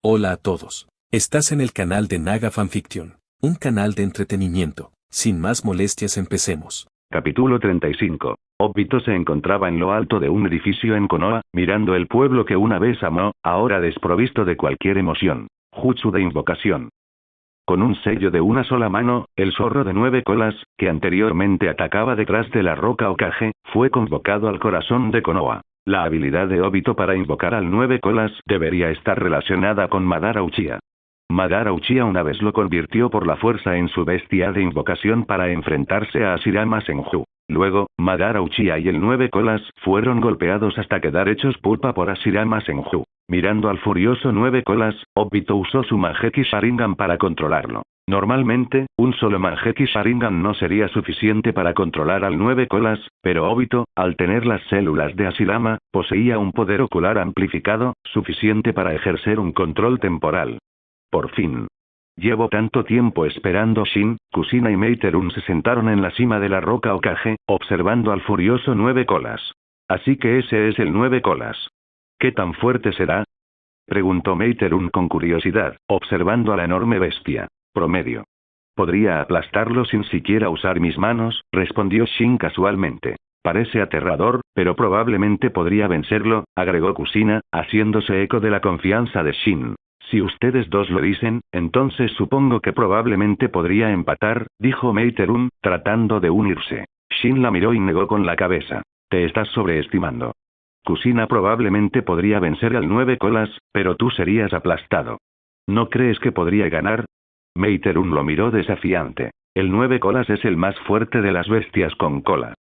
Hola a todos. Estás en el canal de Naga Fanfiction, un canal de entretenimiento. Sin más molestias, empecemos. Capítulo 35. Obito se encontraba en lo alto de un edificio en Konoha, mirando el pueblo que una vez amó, ahora desprovisto de cualquier emoción. Jutsu de invocación. Con un sello de una sola mano, el zorro de 9 colas, que anteriormente atacaba detrás de la roca Hokage, fue convocado al corazón de Konoha. La habilidad de Obito para invocar al 9 colas debería estar relacionada con Madara Uchiha. Madara Uchiha una vez lo convirtió por la fuerza en su bestia de invocación para enfrentarse a Hashirama Senju. Luego, Madara Uchiha y el 9 colas fueron golpeados hasta quedar hechos pulpa por Hashirama Senju. Mirando al furioso 9 colas, Obito usó su Mangekyou Sharingan para controlarlo. Normalmente, un solo Mangekyou Sharingan no sería suficiente para controlar al 9 colas, pero Obito, al tener las células de Hashirama, poseía un poder ocular amplificado, suficiente para ejercer un control temporal. Por fin. Llevo tanto tiempo esperando. Shin, Kushina y Meiterun se sentaron en la cima de la roca Hokage, observando al furioso 9 colas. Así que ese es el 9 colas. ¿Qué tan fuerte será?, preguntó Meiterun con curiosidad, observando a la enorme bestia. Promedio. ¿Podría aplastarlo sin siquiera usar mis manos?, respondió Shin casualmente. Parece aterrador, pero probablemente podría vencerlo, agregó Kushina, haciéndose eco de la confianza de Shin. Si ustedes dos lo dicen, entonces supongo que probablemente podría empatar, dijo Meiterun, tratando de unirse. Shin la miró y negó con la cabeza. Te estás sobreestimando. Kushina probablemente podría vencer al 9 colas, pero tú serías aplastado. ¿No crees que podría ganar? Meiterun lo miró desafiante. El 9 colas es el más fuerte de las bestias con cola.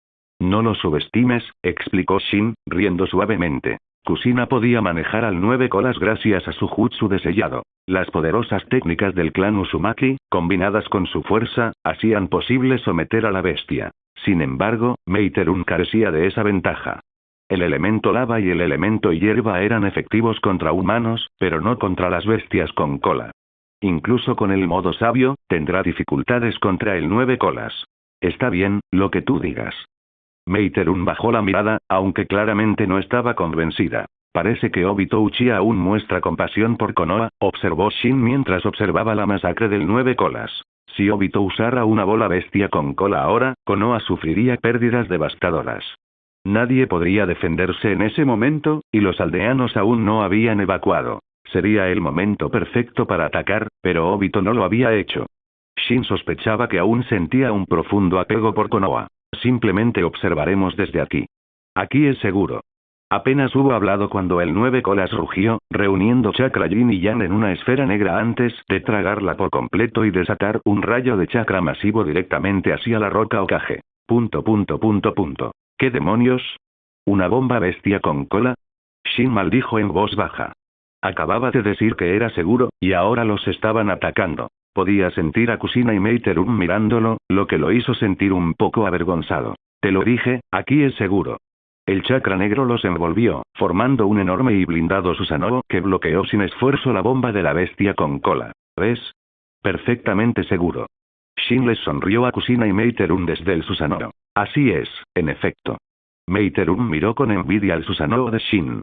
No lo subestimes, explicó Shin, riendo suavemente. Kushina podía manejar al 9 colas gracias a su jutsu de sellado. Las poderosas técnicas del clan Uzumaki, combinadas con su fuerza, hacían posible someter a la bestia. Sin embargo, Meiterun carecía de esa ventaja. El elemento lava y el elemento hierba eran efectivos contra humanos, pero no contra las bestias con cola. Incluso con el modo sabio, tendrá dificultades contra el 9 colas. Está bien, lo que tú digas. Meiterun bajó la mirada, aunque claramente no estaba convencida. Parece que Obito Uchiha aún muestra compasión por Konoha, observó Shin mientras observaba la masacre del 9 colas. Si Obito usara una bola bestia con cola ahora, Konoha sufriría pérdidas devastadoras. Nadie podría defenderse en ese momento, y los aldeanos aún no habían evacuado. Sería el momento perfecto para atacar, pero Obito no lo había hecho. Shin sospechaba que aún sentía un profundo apego por Konoha. Simplemente observaremos desde aquí. Aquí es seguro. Apenas hubo hablado cuando el 9 colas rugió, reuniendo chakra yin y yang en una esfera negra antes de tragarla por completo y desatar un rayo de chakra masivo directamente hacia la roca Hokage. ¿Qué demonios? ¿Una bomba bestia con cola? Shin maldijo en voz baja. Acababa de decir que era seguro, y ahora los estaban atacando. Podía sentir a Kushina y Meiterun mirándolo, lo que lo hizo sentir un poco avergonzado. Te lo dije, aquí es seguro. El chakra negro los envolvió, formando un enorme y blindado Susanoo que bloqueó sin esfuerzo la bomba de la bestia con cola. ¿Ves? Perfectamente seguro. Shin les sonrió a Kushina y Meiterun desde el Susanoo. Así es, en efecto. Meiterun miró con envidia al Susanoo de Shin.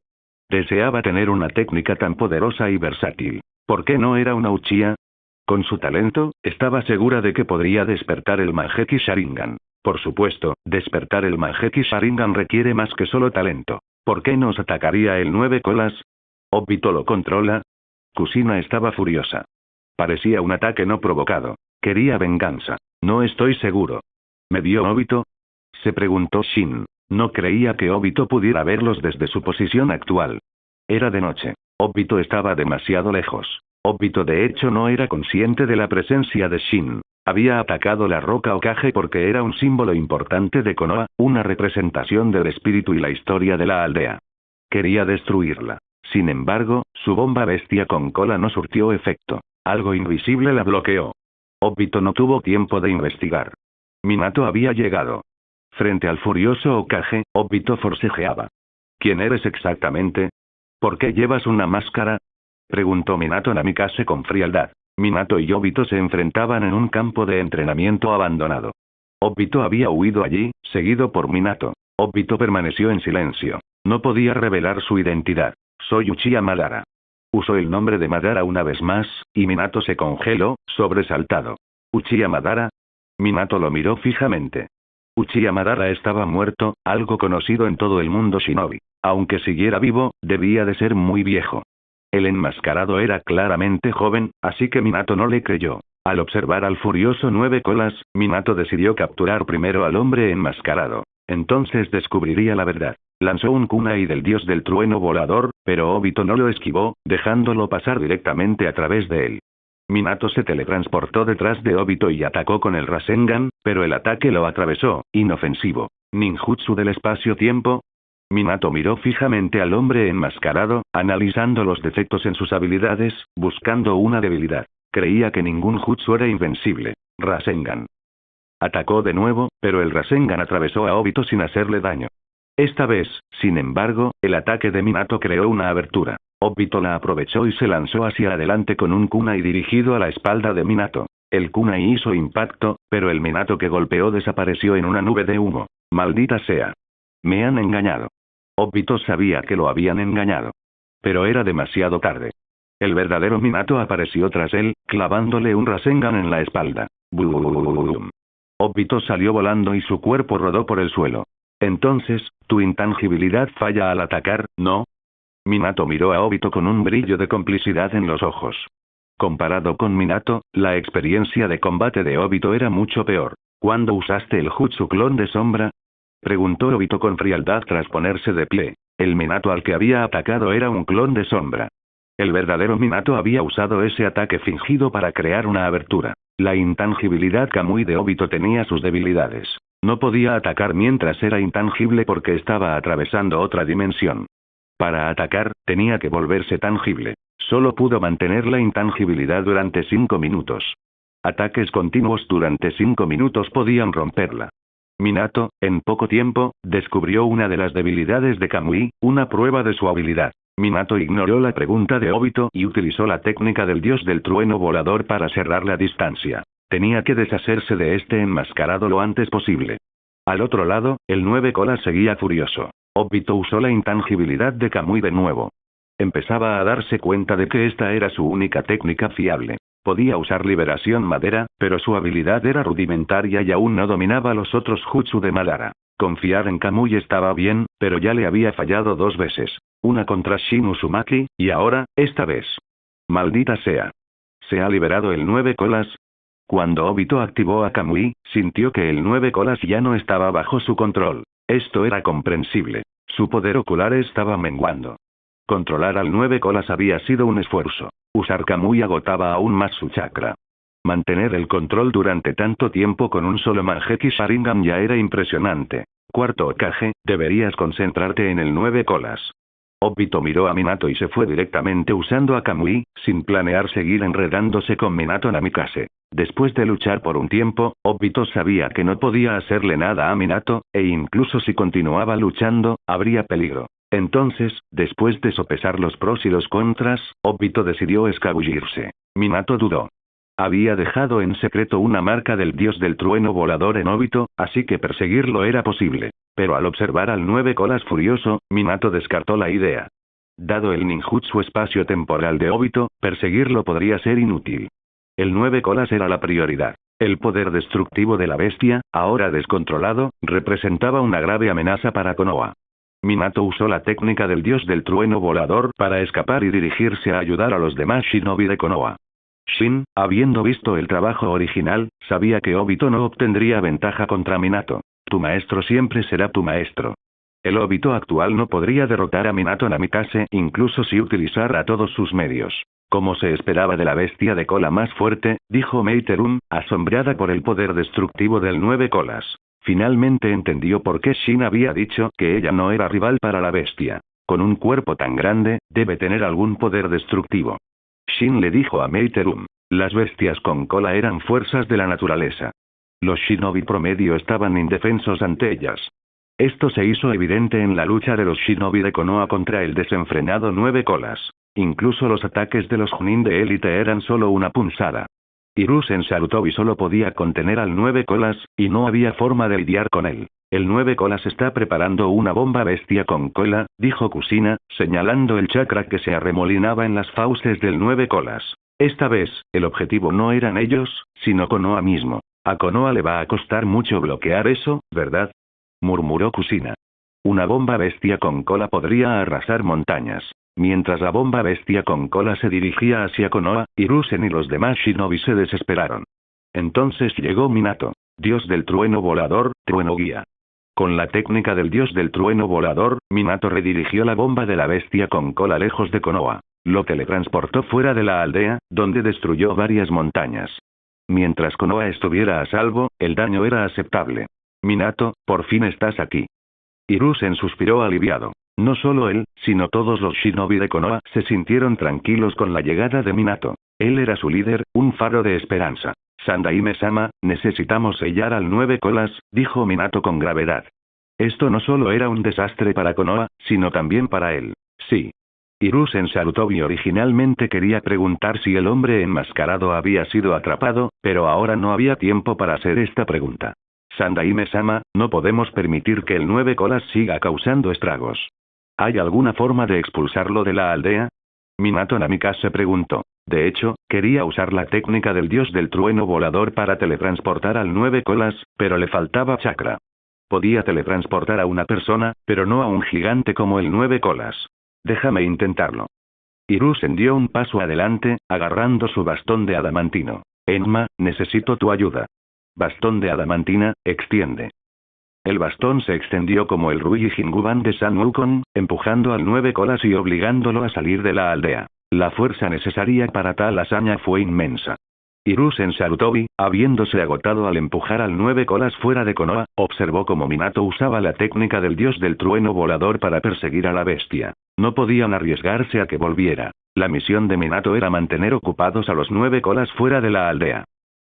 Deseaba tener una técnica tan poderosa y versátil. ¿Por qué no era una Uchiha? Con su talento, estaba segura de que podría despertar el Mangekyou Sharingan. Por supuesto, despertar el Mangekyou Sharingan requiere más que solo talento. ¿Por qué nos atacaría el 9 colas? ¿Obito lo controla? Kushina estaba furiosa. Parecía un ataque no provocado. Quería venganza. No estoy seguro. ¿Me vio Obito?, se preguntó Shin. No creía que Obito pudiera verlos desde su posición actual. Era de noche. Obito estaba demasiado lejos. Obito de hecho no era consciente de la presencia de Shin. Había atacado la roca Hokage porque era un símbolo importante de Konoha, una representación del espíritu y la historia de la aldea. Quería destruirla. Sin embargo, su bomba bestia con cola no surtió efecto. Algo invisible la bloqueó. Obito no tuvo tiempo de investigar. Minato había llegado. Frente al furioso Hokage, Obito forcejeaba. ¿Quién eres exactamente? ¿Por qué llevas una máscara?, preguntó Minato Namikaze con frialdad. Minato y Obito se enfrentaban en un campo de entrenamiento abandonado. Obito había huido allí, seguido por Minato. Obito permaneció en silencio. No podía revelar su identidad. Soy Uchiha Madara. Usó el nombre de Madara una vez más, y Minato se congeló, sobresaltado. ¿Uchiha Madara? Minato lo miró fijamente. Uchiha Madara estaba muerto, algo conocido en todo el mundo shinobi. Aunque siguiera vivo, debía de ser muy viejo. El enmascarado era claramente joven, así que Minato no le creyó. Al observar al furioso Nueve Colas, Minato decidió capturar primero al hombre enmascarado. Entonces descubriría la verdad. Lanzó un kunai del dios del trueno volador, pero Obito no lo esquivó, dejándolo pasar directamente a través de él. Minato se teletransportó detrás de Obito y atacó con el Rasengan, pero el ataque lo atravesó, inofensivo. ¿Ninjutsu del espacio-tiempo? Minato miró fijamente al hombre enmascarado, analizando los defectos en sus habilidades, buscando una debilidad. Creía que ningún jutsu era invencible. Rasengan. Atacó de nuevo, pero el Rasengan atravesó a Obito sin hacerle daño. Esta vez, sin embargo, el ataque de Minato creó una abertura. Obito la aprovechó y se lanzó hacia adelante con un kunai dirigido a la espalda de Minato. El kunai hizo impacto, pero el Minato que golpeó desapareció en una nube de humo. Maldita sea. Me han engañado. Obito sabía que lo habían engañado. Pero era demasiado tarde. El verdadero Minato apareció tras él, clavándole un Rasengan en la espalda. ¡Bum! Obito salió volando y su cuerpo rodó por el suelo. Entonces, tu intangibilidad falla al atacar, ¿no? Minato miró a Obito con un brillo de complicidad en los ojos. Comparado con Minato, la experiencia de combate de Obito era mucho peor. ¿Cuándo usaste el jutsu clon de sombra? Preguntó Obito con frialdad tras ponerse de pie. El Minato al que había atacado era un clon de sombra. El verdadero Minato había usado ese ataque fingido para crear una abertura. La intangibilidad Kamui de Obito tenía sus debilidades. No podía atacar mientras era intangible porque estaba atravesando otra dimensión. Para atacar, tenía que volverse tangible. Solo pudo mantener la intangibilidad durante 5 minutos. Ataques continuos durante 5 minutos podían romperla. Minato, en poco tiempo, descubrió una de las debilidades de Kamui, una prueba de su habilidad. Minato ignoró la pregunta de Obito y utilizó la técnica del dios del trueno volador para cerrar la distancia. Tenía que deshacerse de este enmascarado lo antes posible. Al otro lado, el Nueve Colas seguía furioso. Obito usó la intangibilidad de Kamui de nuevo. Empezaba a darse cuenta de que esta era su única técnica fiable. Podía usar liberación madera, pero su habilidad era rudimentaria y aún no dominaba los otros jutsu de Madara. Confiar en Kamui estaba bien, pero ya le había fallado 2 veces. Una contra Shin Uzumaki, y ahora, esta vez. Maldita sea. ¿Se ha liberado el Nueve Colas? Cuando Obito activó a Kamui, sintió que el Nueve Colas ya no estaba bajo su control. Esto era comprensible. Su poder ocular estaba menguando. Controlar al Nueve Colas había sido un esfuerzo. Usar Kamui agotaba aún más su chakra. Mantener el control durante tanto tiempo con un solo Mangekyou Sharingan ya era impresionante. Cuarto Hokage, deberías concentrarte en el Nueve Colas. Obito miró a Minato y se fue directamente usando a Kamui, sin planear seguir enredándose con Minato Namikaze. Después de luchar por un tiempo, Obito sabía que no podía hacerle nada a Minato, e incluso si continuaba luchando, habría peligro. Entonces, después de sopesar los pros y los contras, Obito decidió escabullirse. Minato dudó. Había dejado en secreto una marca del dios del trueno volador en Obito, así que perseguirlo era posible. Pero al observar al Nueve Colas furioso, Minato descartó la idea. Dado el ninjutsu espacio-temporal de Obito, perseguirlo podría ser inútil. El Nueve Colas era la prioridad. El poder destructivo de la bestia, ahora descontrolado, representaba una grave amenaza para Konoha. Minato usó la técnica del dios del trueno volador para escapar y dirigirse a ayudar a los demás shinobi de Konoha. Shin, habiendo visto el trabajo original, sabía que Obito no obtendría ventaja contra Minato. Tu maestro siempre será tu maestro. El Obito actual no podría derrotar a Minato Namikaze incluso si utilizara todos sus medios. Como se esperaba de la bestia de cola más fuerte, dijo Meiterum, asombrada por el poder destructivo del Nueve Colas. Finalmente entendió por qué Shin había dicho que ella no era rival para la bestia. Con un cuerpo tan grande, debe tener algún poder destructivo. Shin le dijo a Meiterum, las bestias con cola eran fuerzas de la naturaleza. Los shinobi promedio estaban indefensos ante ellas. Esto se hizo evidente en la lucha de los shinobi de Konoha contra el desenfrenado Nueve Colas. Incluso los ataques de los Chunin de élite eran solo una punzada. Hiruzen Sarutobi solo podía contener al Nueve Colas, y no había forma de lidiar con él. El 9 colas está preparando una bomba bestia con cola, dijo Kusina, señalando el chakra que se arremolinaba en las fauces del 9 colas. Esta vez, el objetivo no eran ellos, sino Konoha mismo. A Konoha le va a costar mucho bloquear eso, ¿verdad? Murmuró Kusina. Una bomba bestia con cola podría arrasar montañas. Mientras la bomba bestia con cola se dirigía hacia Konoha, Hiruzen y los demás shinobi se desesperaron. Entonces llegó Minato, dios del trueno volador, trueno guía. Con la técnica del dios del trueno volador, Minato redirigió la bomba de la bestia con cola lejos de Konoha. Lo teletransportó fuera de la aldea, donde destruyó varias montañas. Mientras Konoha estuviera a salvo, el daño era aceptable. Minato, por fin estás aquí. Hiruzen suspiró aliviado. No solo él, sino todos los shinobi de Konoha se sintieron tranquilos con la llegada de Minato. Él era su líder, un faro de esperanza. Sandaime-sama, necesitamos sellar al 9 colas, dijo Minato con gravedad. Esto no solo era un desastre para Konoha, sino también para él. Sí. Hiruzen Sarutobi originalmente quería preguntar si el hombre enmascarado había sido atrapado, pero ahora no había tiempo para hacer esta pregunta. Sandaime-sama, no podemos permitir que el 9 colas siga causando estragos. ¿Hay alguna forma de expulsarlo de la aldea? Minato Namikaze preguntó. De hecho, quería usar la técnica del dios del trueno volador para teletransportar al 9 colas, pero le faltaba chakra. Podía teletransportar a una persona, pero no a un gigante como el 9 colas. Déjame intentarlo. Hiruzen dio un paso adelante, agarrando su bastón de adamantino. Enma, necesito tu ayuda. Bastón de adamantina, extiende. El bastón se extendió como el Rui Jinguban de San Wukong, empujando al 9 colas y obligándolo a salir de la aldea. La fuerza necesaria para tal hazaña fue inmensa. Hiruzen Sarutobi, habiéndose agotado al empujar al 9 colas fuera de Konoha, observó cómo Minato usaba la técnica del dios del trueno volador para perseguir a la bestia. No podían arriesgarse a que volviera. La misión de Minato era mantener ocupados a los 9 colas fuera de la aldea.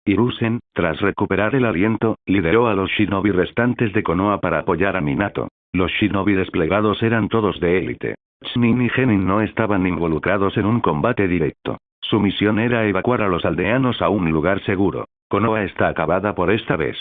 Hiruzen, tras recuperar el aliento, lideró a los shinobi restantes de Konoha para apoyar a Minato. Los shinobi desplegados eran todos de élite. Chunin y Genin no estaban involucrados en un combate directo. Su misión era evacuar a los aldeanos a un lugar seguro. Konoha está acabada por esta vez.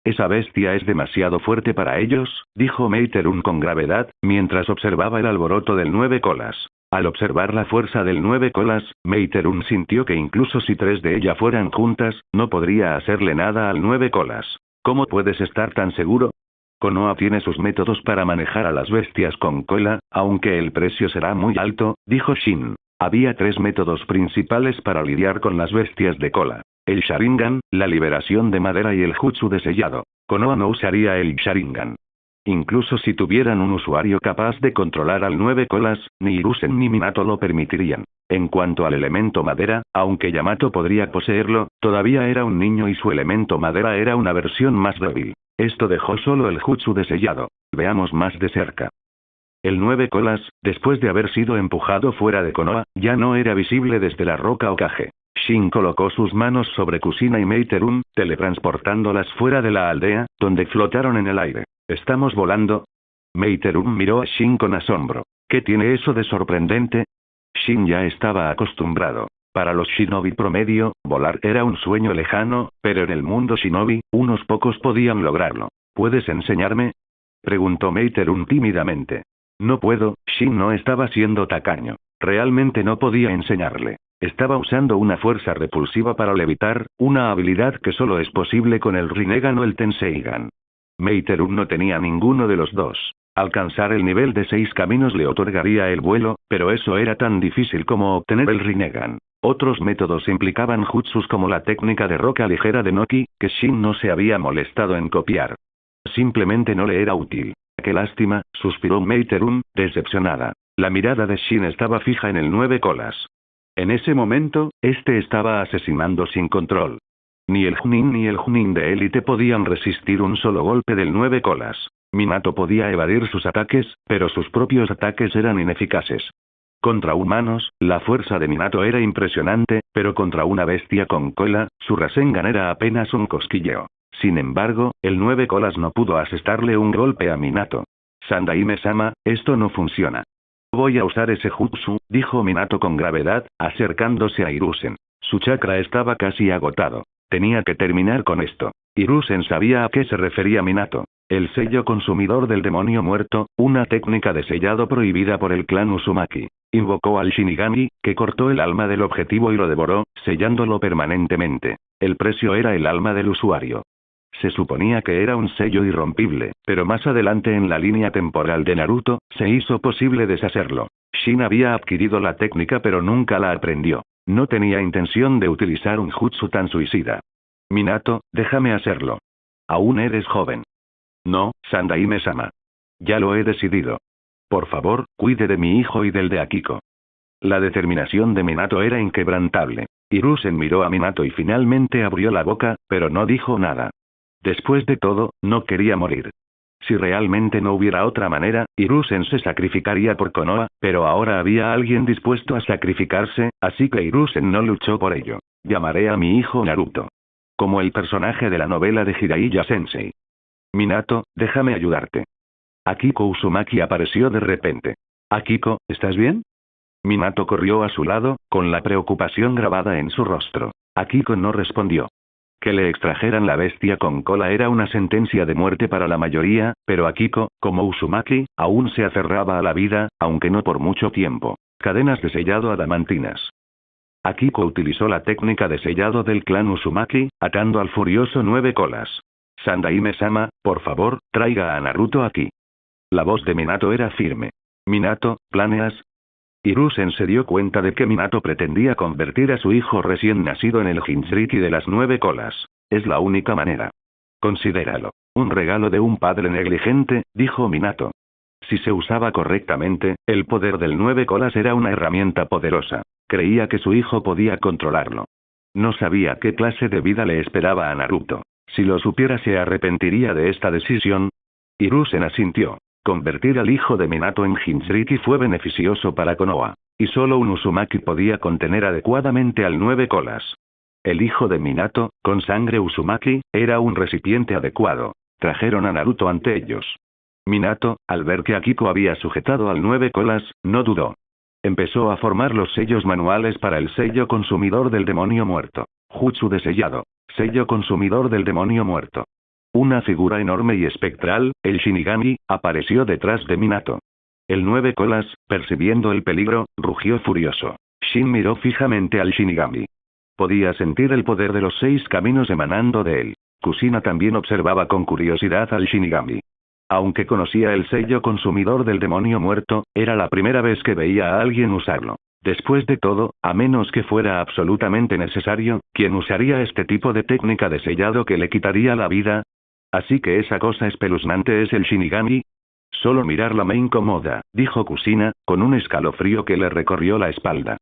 Esa bestia es demasiado fuerte para ellos, dijo Meiterun con gravedad, mientras observaba el alboroto del 9 colas. Al observar la fuerza del 9 colas, Meiterun sintió que incluso si 3 de ellas fueran juntas, no podría hacerle nada al 9 colas. ¿Cómo puedes estar tan seguro? Konoha tiene sus métodos para manejar a las bestias con cola, aunque el precio será muy alto, dijo Shin. Había 3 métodos principales para lidiar con las bestias de cola. El Sharingan, la liberación de madera y el Jutsu de sellado. Konoha no usaría el Sharingan. Incluso si tuvieran un usuario capaz de controlar al 9 colas, ni Hiruzen ni Minato lo permitirían. En cuanto al elemento madera, aunque Yamato podría poseerlo, todavía era un niño y su elemento madera era una versión más débil. Esto dejó solo el Jutsu de sellado. Veamos más de cerca. El 9 colas, después de haber sido empujado fuera de Konoha, ya no era visible desde la roca Okage. Shin colocó sus manos sobre Kusina y Meiterun, teletransportándolas fuera de la aldea, donde flotaron en el aire. ¿Estamos volando? Meiterun miró a Shin con asombro. ¿Qué tiene eso de sorprendente? Shin ya estaba acostumbrado. Para los shinobi promedio, volar era un sueño lejano, pero en el mundo shinobi, unos pocos podían lograrlo. ¿Puedes enseñarme? Preguntó Meiterun tímidamente. No puedo, Shin no estaba siendo tacaño. Realmente no podía enseñarle. Estaba usando una fuerza repulsiva para levitar, una habilidad que solo es posible con el Rinnegan o el Tenseigan. Meiterun no tenía ninguno de los dos. Alcanzar el nivel de 6 caminos le otorgaría el vuelo, pero eso era tan difícil como obtener el Rinnegan. Otros métodos implicaban jutsus como la técnica de roca ligera de Noki, que Shin no se había molestado en copiar. Simplemente no le era útil. ¡Qué lástima!, suspiró Meiterun, decepcionada. La mirada de Shin estaba fija en el 9 colas. En ese momento, este estaba asesinando sin control. Ni el Chunin ni el Chunin de élite podían resistir un solo golpe del 9 colas. Minato podía evadir sus ataques, pero sus propios ataques eran ineficaces. Contra humanos, la fuerza de Minato era impresionante, pero contra una bestia con cola, su Rasengan era apenas un cosquilleo. Sin embargo, el 9 colas no pudo asestarle un golpe a Minato. Sandaime-sama, esto no funciona. Voy a usar ese jutsu, dijo Minato con gravedad, acercándose a Hiruzen. Su chakra estaba casi agotado. Tenía que terminar con esto. Hiruzen sabía a qué se refería Minato. El sello consumidor del demonio muerto, una técnica de sellado prohibida por el clan Uzumaki. Invocó al Shinigami, que cortó el alma del objetivo y lo devoró, sellándolo permanentemente. El precio era el alma del usuario. Se suponía que era un sello irrompible, pero más adelante en la línea temporal de Naruto, se hizo posible deshacerlo. Shin había adquirido la técnica pero nunca la aprendió. No tenía intención de utilizar un jutsu tan suicida. Minato, déjame hacerlo. Aún eres joven. No, Sandaime-sama. Ya lo he decidido. Por favor, cuide de mi hijo y del de Akiko. La determinación de Minato era inquebrantable. Hiruzen miró a Minato y finalmente abrió la boca, pero no dijo nada. Después de todo, no quería morir. Si realmente no hubiera otra manera, Hiruzen se sacrificaría por Konoha, pero ahora había alguien dispuesto a sacrificarse, así que Hiruzen no luchó por ello. Llamaré a mi hijo Naruto. Como el personaje de la novela de Jiraiya Sensei. Minato, déjame ayudarte. Akiko Uzumaki apareció de repente. Akiko, ¿estás bien? Minato corrió a su lado, con la preocupación grabada en su rostro. Akiko no respondió. Que le extrajeran la bestia con cola era una sentencia de muerte para la mayoría, pero Akiko, como Uzumaki, aún se aferraba a la vida, aunque no por mucho tiempo. Cadenas de sellado adamantinas. Akiko utilizó la técnica de sellado del clan Uzumaki, atando al furioso 9 colas. Sandaime-sama, por favor, traiga a Naruto aquí. La voz de Minato era firme. Minato, ¿planeas? Hiruzen se dio cuenta de que Minato pretendía convertir a su hijo recién nacido en el Jinchuriki de las 9 colas. Es la única manera. Considéralo. Un regalo de un padre negligente, dijo Minato. Si se usaba correctamente, el poder del 9 colas era una herramienta poderosa. Creía que su hijo podía controlarlo. No sabía qué clase de vida le esperaba a Naruto. Si lo supiera se arrepentiría de esta decisión. Hiruzen asintió. Convertir al hijo de Minato en Jinchuriki fue beneficioso para Konoha. Y solo un Uzumaki podía contener adecuadamente al 9 colas. El hijo de Minato, con sangre Uzumaki, era un recipiente adecuado. Trajeron a Naruto ante ellos. Minato, al ver que Akiko había sujetado al 9 colas, no dudó. Empezó a formar los sellos manuales para el sello consumidor del demonio muerto. Jutsu de sellado. Sello consumidor del demonio muerto. Una figura enorme y espectral, el Shinigami, apareció detrás de Minato. El 9 colas, percibiendo el peligro, rugió furioso. Shin miró fijamente al Shinigami. Podía sentir el poder de los 6 caminos emanando de él. Kusina también observaba con curiosidad al Shinigami. Aunque conocía el sello consumidor del demonio muerto, era la primera vez que veía a alguien usarlo. Después de todo, a menos que fuera absolutamente necesario, ¿quién usaría este tipo de técnica de sellado que le quitaría la vida? Así que esa cosa espeluznante es el Shinigami. Solo mirarla me incomoda, dijo Kusina, con un escalofrío que le recorrió la espalda.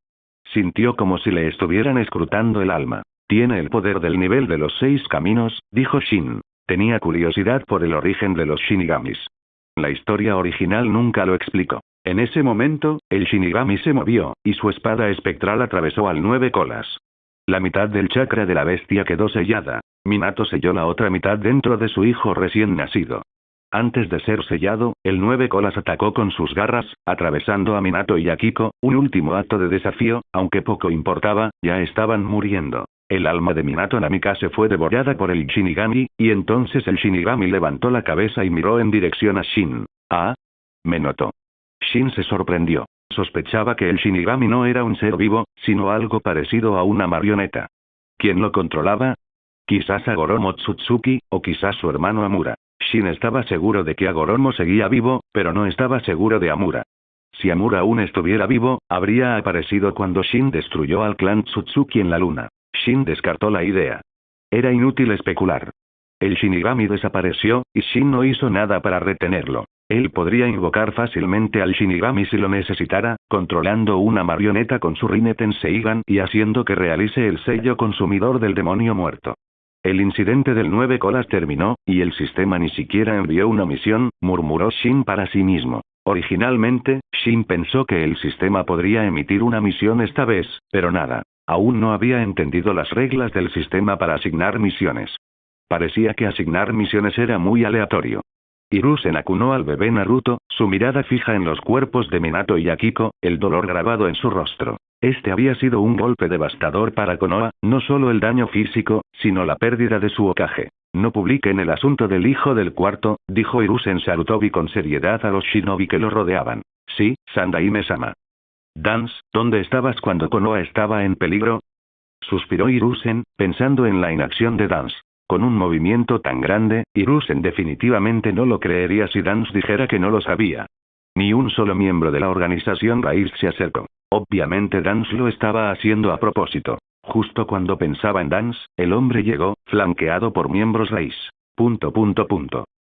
Sintió como si le estuvieran escrutando el alma. Tiene el poder del nivel de los 6 caminos, dijo Shin. Tenía curiosidad por el origen de los Shinigamis. La historia original nunca lo explicó. En ese momento, el Shinigami se movió, y su espada espectral atravesó al 9 colas. La mitad del chakra de la bestia quedó sellada. Minato selló la otra mitad dentro de su hijo recién nacido. Antes de ser sellado, el 9 colas atacó con sus garras, atravesando a Minato y Akiko, un último acto de desafío, aunque poco importaba, ya estaban muriendo. El alma de Minato Namikaze fue devorada por el Shinigami, y entonces el Shinigami levantó la cabeza y miró en dirección a Shin. Ah, me notó. Shin se sorprendió. Sospechaba que el Shinigami no era un ser vivo, sino algo parecido a una marioneta. ¿Quién lo controlaba? Quizás Hagoromo Tsutsuki, o quizás su hermano Amura. Shin estaba seguro de que Hagoromo seguía vivo, pero no estaba seguro de Amura. Si Amura aún estuviera vivo, habría aparecido cuando Shin destruyó al clan Tsutsuki en la luna. Shin descartó la idea. Era inútil especular. El Shinigami desapareció, y Shin no hizo nada para retenerlo. Él podría invocar fácilmente al Shinigami si lo necesitara, controlando una marioneta con su Rinnegan Seigan y haciendo que realice el sello consumidor del demonio muerto. El incidente del 9 colas terminó, y el sistema ni siquiera envió una misión, murmuró Shin para sí mismo. Originalmente, Shin pensó que el sistema podría emitir una misión esta vez, pero nada. Aún no había entendido las reglas del sistema para asignar misiones. Parecía que asignar misiones era muy aleatorio. Hiruzen acunó al bebé Naruto, su mirada fija en los cuerpos de Minato y Akiko, el dolor grabado en su rostro. Este había sido un golpe devastador para Konoha, no solo el daño físico, sino la pérdida de su Hokage. No publiquen el asunto del hijo del cuarto, dijo Hiruzen Sarutobi con seriedad a los shinobi que lo rodeaban. Sí, Sandaime-sama. Dance, ¿dónde estabas cuando Konoha estaba en peligro? Suspiró Hiruzen, pensando en la inacción de Dance. Con un movimiento tan grande, Hiruzen definitivamente no lo creería si Dance dijera que no lo sabía. Ni un solo miembro de la organización Raíz se acercó. Obviamente Dance lo estaba haciendo a propósito. Justo cuando pensaba en Dance, el hombre llegó, flanqueado por miembros Raíz.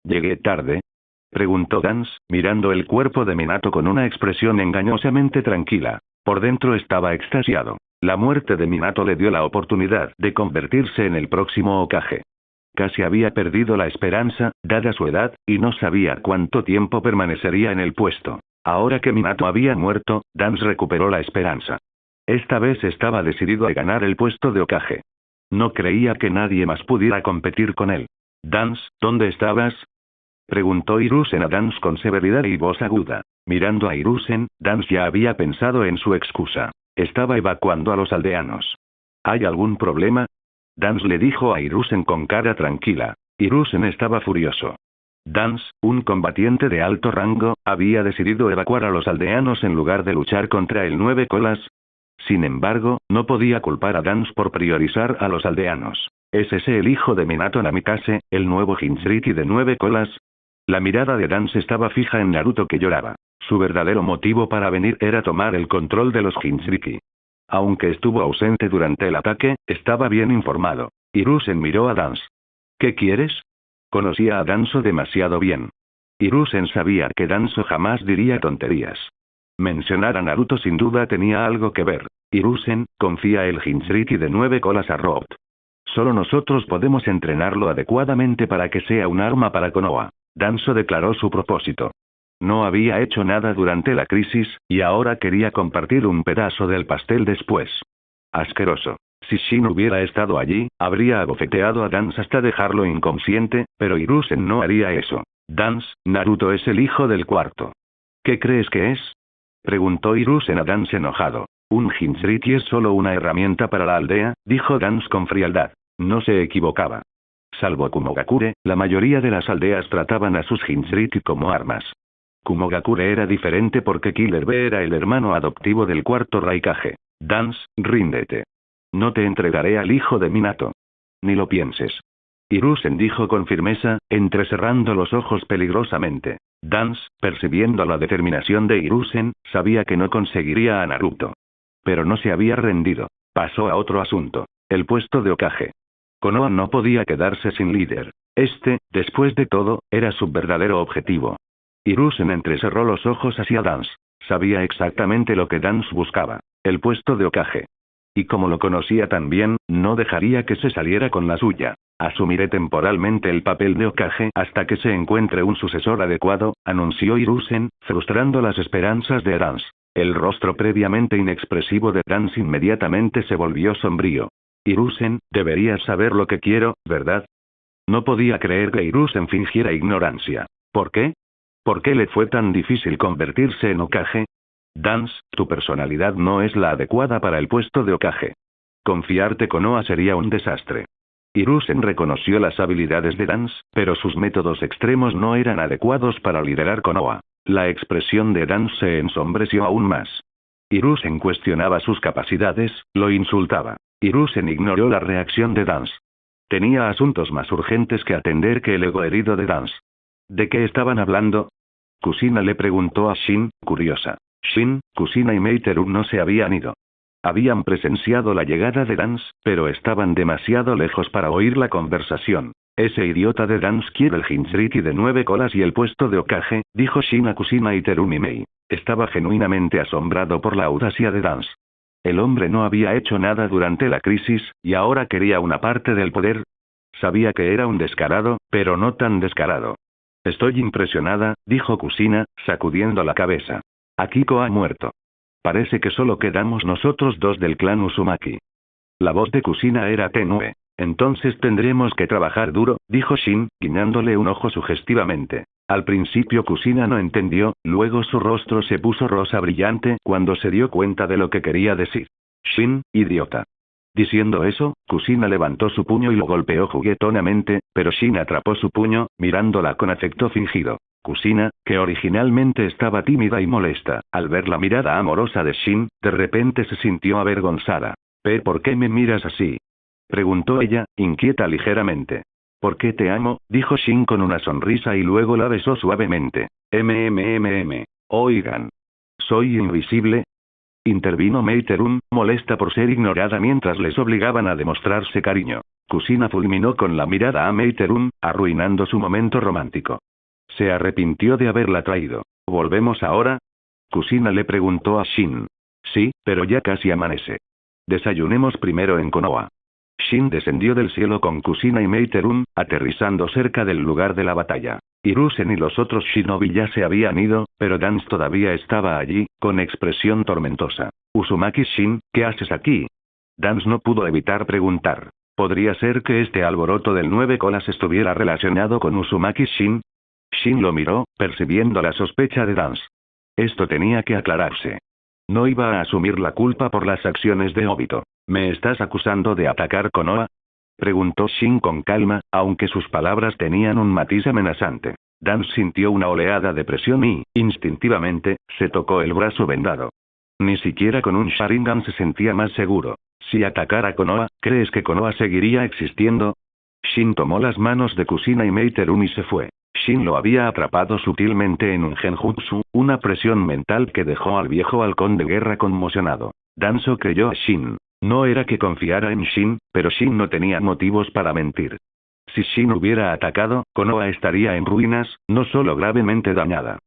¿Llegué tarde? Preguntó Dance, mirando el cuerpo de Minato con una expresión engañosamente tranquila. Por dentro estaba extasiado. La muerte de Minato le dio la oportunidad de convertirse en el próximo Hokage. Casi había perdido la esperanza, dada su edad, y no sabía cuánto tiempo permanecería en el puesto. Ahora que Minato había muerto, Dance recuperó la esperanza. Esta vez estaba decidido a ganar el puesto de Hokage. No creía que nadie más pudiera competir con él. Dance, ¿dónde estabas? Preguntó Hiruzen a Dance con severidad y voz aguda. Mirando a Hiruzen, Dance ya había pensado en su excusa. Estaba evacuando a los aldeanos. ¿Hay algún problema? Dance le dijo a Hiruzen con cara tranquila. Hiruzen estaba furioso. Dance, un combatiente de alto rango, había decidido evacuar a los aldeanos en lugar de luchar contra el Nueve Colas. Sin embargo, no podía culpar a Dance por priorizar a los aldeanos. ¿Es ese el hijo de Minato Namikaze, el nuevo Jinchuriki de 9 colas? La mirada de Dance estaba fija en Naruto que lloraba. Su verdadero motivo para venir era tomar el control de los Jinchuriki. Aunque estuvo ausente durante el ataque, estaba bien informado. Hiruzen miró a Dance. ¿Qué quieres? Conocía a Danzo demasiado bien. Hiruzen sabía que Danzo jamás diría tonterías. Mencionar a Naruto sin duda tenía algo que ver. Hiruzen, confía el Jinchuriki de 9 colas a Rob. Solo nosotros podemos entrenarlo adecuadamente para que sea un arma para Konoha. Danzo declaró su propósito. No había hecho nada durante la crisis, y ahora quería compartir un pedazo del pastel después. Asqueroso. Si Shin hubiera estado allí, habría abofeteado a Dance hasta dejarlo inconsciente, pero Hiruzen no haría eso. Dance, Naruto es el hijo del cuarto. ¿Qué crees que es? Preguntó Hiruzen a Dance enojado. Un Jinchuriki es solo una herramienta para la aldea, dijo Dance con frialdad. No se equivocaba. Salvo Kumogakure, la mayoría de las aldeas trataban a sus Jinchuriki como armas. Kumogakure era diferente porque Killer B era el hermano adoptivo del cuarto Raikage. Dance, ríndete. No te entregaré al hijo de Minato. Ni lo pienses. Hiruzen dijo con firmeza, entrecerrando los ojos peligrosamente. Dance, percibiendo la determinación de Hiruzen, sabía que no conseguiría a Naruto. Pero no se había rendido. Pasó a otro asunto. El puesto de Hokage. Konoha no podía quedarse sin líder. Después de todo, era su verdadero objetivo. Hiruzen entrecerró los ojos hacia Dance. Sabía exactamente lo que Dance buscaba. El puesto de Hokage. Y como lo conocía tan bien, no dejaría que se saliera con la suya. Asumiré temporalmente el papel de Hokage hasta que se encuentre un sucesor adecuado, anunció Hiruzen, frustrando las esperanzas de Dance. El rostro previamente inexpresivo de Dance inmediatamente se volvió sombrío. Hiruzen, deberías saber lo que quiero, ¿verdad? No podía creer que Hiruzen fingiera ignorancia. ¿Por qué? ¿Por qué le fue tan difícil convertirse en Hokage? Dance, tu personalidad no es la adecuada para el puesto de Hokage. Confiarte con Konoha sería un desastre. Hiruzen reconoció las habilidades de Dance, pero sus métodos extremos no eran adecuados para liderar Konoha. La expresión de Dance se ensombreció aún más. Hiruzen cuestionaba sus capacidades, lo insultaba. Hiruzen ignoró la reacción de Dance. Tenía asuntos más urgentes que atender que el ego herido de Dance. ¿De qué estaban hablando? Kusina le preguntó a Shin, curiosa. Shin, Kusina y Meiteru no se habían ido. Habían presenciado la llegada de Dance, pero estaban demasiado lejos para oír la conversación. Ese idiota de Dance quiere el Jinchuriki de 9 colas y el puesto de Hokage, dijo Shin a Kusina y Terumi Mei. Estaba genuinamente asombrado por la audacia de Dance. El hombre no había hecho nada durante la crisis, y ahora quería una parte del poder. Sabía que era un descarado, pero no tan descarado. Estoy impresionada, dijo Kusina, sacudiendo la cabeza. Akiko ha muerto. Parece que solo quedamos nosotros dos del clan Uzumaki. La voz de Kusina era tenue. Entonces tendremos que trabajar duro, dijo Shin, guiñándole un ojo sugestivamente. Al principio Kusina no entendió, luego su rostro se puso rosa brillante cuando se dio cuenta de lo que quería decir. Shin, idiota. Diciendo eso, Kusina levantó su puño y lo golpeó juguetonamente, pero Shin atrapó su puño, mirándola con afecto fingido. Kusina, que originalmente estaba tímida y molesta, al ver la mirada amorosa de Shin, de repente se sintió avergonzada. ¿Por qué me miras así?, preguntó ella, inquieta ligeramente. ¿Por qué te amo?, dijo Shin con una sonrisa y luego la besó suavemente. Oigan. ¿Soy invisible?, intervino Meiterun, molesta por ser ignorada mientras les obligaban a demostrarse cariño. Kusina fulminó con la mirada a Meiterun, arruinando su momento romántico. Se arrepintió de haberla traído. ¿Volvemos ahora?, Kusina le preguntó a Shin. Sí, pero ya casi amanece. Desayunemos primero en Konoha. Shin descendió del cielo con Kusina y Meiterun, aterrizando cerca del lugar de la batalla. Hiruzen y los otros shinobi ya se habían ido, pero Dance todavía estaba allí, con expresión tormentosa. Uzumaki Shin, ¿qué haces aquí?, Dance no pudo evitar preguntar. ¿Podría ser que este alboroto del 9 colas estuviera relacionado con Uzumaki Shin? Shin lo miró, percibiendo la sospecha de Dance. Esto tenía que aclararse. No iba a asumir la culpa por las acciones de Obito. ¿Me estás acusando de atacar Konoha?, preguntó Shin con calma, aunque sus palabras tenían un matiz amenazante. Dan sintió una oleada de presión y, instintivamente, se tocó el brazo vendado. Ni siquiera con un Sharingan se sentía más seguro. Si atacara Konoha, ¿crees que Konoha seguiría existiendo? Shin tomó las manos de Kusina y Meiterun y se fue. Shin lo había atrapado sutilmente en un genjutsu, una presión mental que dejó al viejo halcón de guerra conmocionado. Danzo creyó a Shin. No era que confiara en Shin, pero Shin no tenía motivos para mentir. Si Shin hubiera atacado, Konoha estaría en ruinas, no solo gravemente dañada.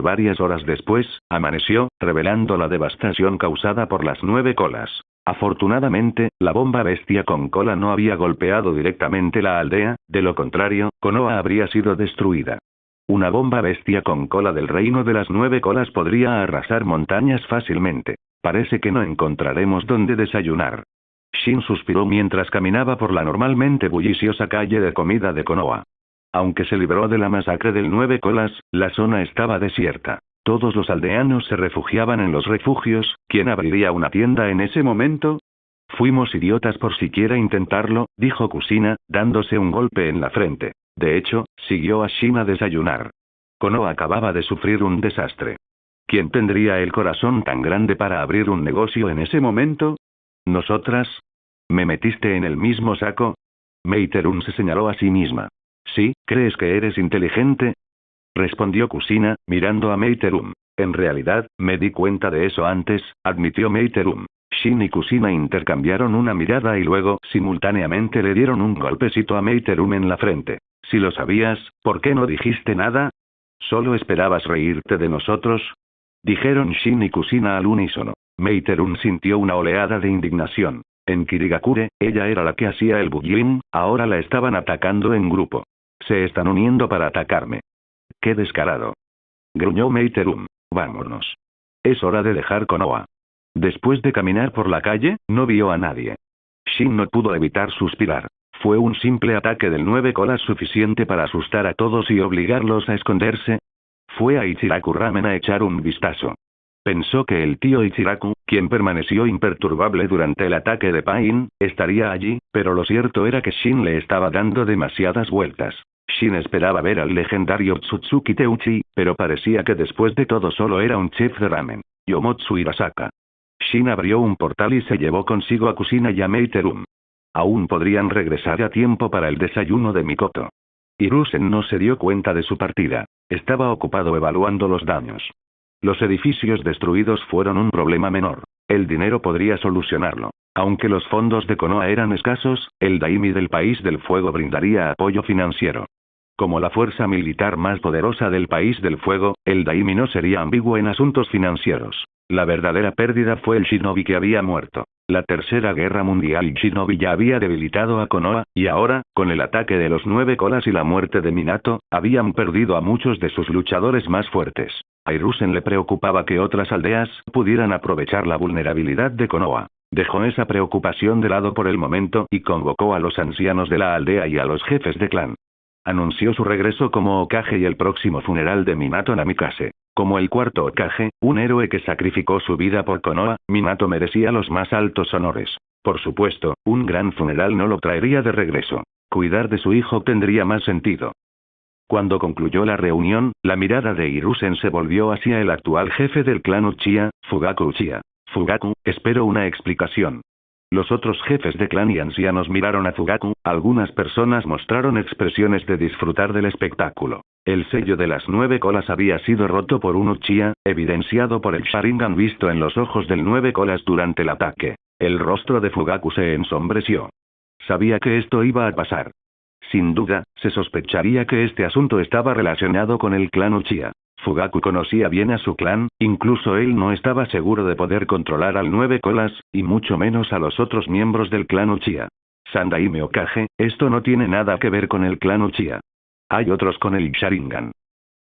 Varias horas después, amaneció, revelando la devastación causada por las 9 colas. Afortunadamente, la bomba bestia con cola no había golpeado directamente la aldea, de lo contrario, Konoha habría sido destruida. Una bomba bestia con cola del reino de las 9 colas podría arrasar montañas fácilmente. Parece que no encontraremos dónde desayunar. Shin suspiró mientras caminaba por la normalmente bulliciosa calle de comida de Konoha. Aunque se libró de la masacre del 9 colas, la zona estaba desierta. Todos los aldeanos se refugiaban en los refugios. ¿Quién abriría una tienda en ese momento? Fuimos idiotas por siquiera intentarlo, dijo Kusina, dándose un golpe en la frente. De hecho, siguió a Shin a desayunar. Konoha acababa de sufrir un desastre. ¿Quién tendría el corazón tan grande para abrir un negocio en ese momento? ¿Nosotras? ¿Me metiste en el mismo saco? Meiterun se señaló a sí misma. ¿Sí, crees que eres inteligente?, respondió Kusina, mirando a Meiterun. En realidad, me di cuenta de eso antes, admitió Meiterun. Shin y Kusina intercambiaron una mirada y luego, simultáneamente le dieron un golpecito a Meiterun en la frente. Si lo sabías, ¿por qué no dijiste nada? ¿Solo esperabas reírte de nosotros?, dijeron Shin y Kusina al unísono. Meiterun sintió una oleada de indignación. En Kirigakure, ella era la que hacía el bullying, ahora la estaban atacando en grupo. Se están uniendo para atacarme. ¡Qué descarado!, gruñó Meiterun. Vámonos. Es hora de dejar Konoha. Después de caminar por la calle, no vio a nadie. Shin no pudo evitar suspirar. ¿Fue un simple ataque del 9 colas suficiente para asustar a todos y obligarlos a esconderse? Fue a Ichiraku Ramen a echar un vistazo. Pensó que el tío Ichiraku, quien permaneció imperturbable durante el ataque de Pain, estaría allí, pero lo cierto era que Shin le estaba dando demasiadas vueltas. Shin esperaba ver al legendario Tsutsuki Teuchi, pero parecía que después de todo solo era un chef de ramen. Yomotsu Hirasaka. Shin abrió un portal y se llevó consigo a Kusina y a Meiterun. Aún podrían regresar a tiempo para el desayuno de Mikoto. Hiruzen no se dio cuenta de su partida. Estaba ocupado evaluando los daños. Los edificios destruidos fueron un problema menor. El dinero podría solucionarlo. Aunque los fondos de Konoha eran escasos, el Daimi del País del Fuego brindaría apoyo financiero. Como la fuerza militar más poderosa del País del Fuego, el Daimi no sería ambiguo en asuntos financieros. La verdadera pérdida fue el shinobi que había muerto. La Tercera Guerra Mundial shinobi ya había debilitado a Konoha, y ahora, con el ataque de los 9 colas y la muerte de Minato, habían perdido a muchos de sus luchadores más fuertes. A Hiruzen le preocupaba que otras aldeas pudieran aprovechar la vulnerabilidad de Konoha. Dejó esa preocupación de lado por el momento y convocó a los ancianos de la aldea y a los jefes de clan. Anunció su regreso como Hokage y el próximo funeral de Minato Namikaze. Como el cuarto Hokage, un héroe que sacrificó su vida por Konoha, Minato merecía los más altos honores. Por supuesto, un gran funeral no lo traería de regreso. Cuidar de su hijo tendría más sentido. Cuando concluyó la reunión, la mirada de Hiruzen se volvió hacia el actual jefe del clan Uchiha, Fugaku Uchiha. Fugaku, espero una explicación. Los otros jefes de clan y ancianos miraron a Fugaku, algunas personas mostraron expresiones de disfrutar del espectáculo. El sello de las 9 colas había sido roto por un Uchiha, evidenciado por el Sharingan visto en los ojos del 9 colas durante el ataque. El rostro de Fugaku se ensombreció. Sabía que esto iba a pasar. Sin duda, se sospecharía que este asunto estaba relacionado con el clan Uchiha. Fugaku conocía bien a su clan, incluso él no estaba seguro de poder controlar al 9 colas, y mucho menos a los otros miembros del clan Uchiha. Sandaime Okage, esto no tiene nada que ver con el clan Uchiha. Hay otros con el Sharingan.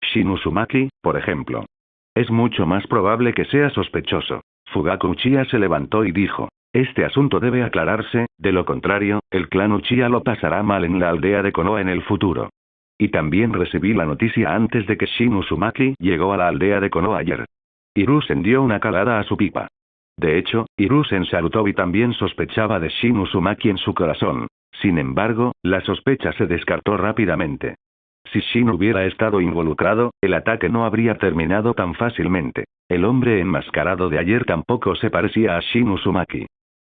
Shin Uzumaki, por ejemplo. Es mucho más probable que sea sospechoso. Fugaku Uchiha se levantó y dijo: este asunto debe aclararse, de lo contrario, el clan Uchiha lo pasará mal en la aldea de Konoha en el futuro. Y también recibí la noticia antes de que Shin Uzumaki llegó a la aldea de Konoha ayer. Hiruzen dio una calada a su pipa. De hecho, Hiruzen Sarutobi también sospechaba de Shin Uzumaki en su corazón. Sin embargo, la sospecha se descartó rápidamente. Si Shin hubiera estado involucrado, el ataque no habría terminado tan fácilmente. El hombre enmascarado de ayer tampoco se parecía a Shin Uzumaki.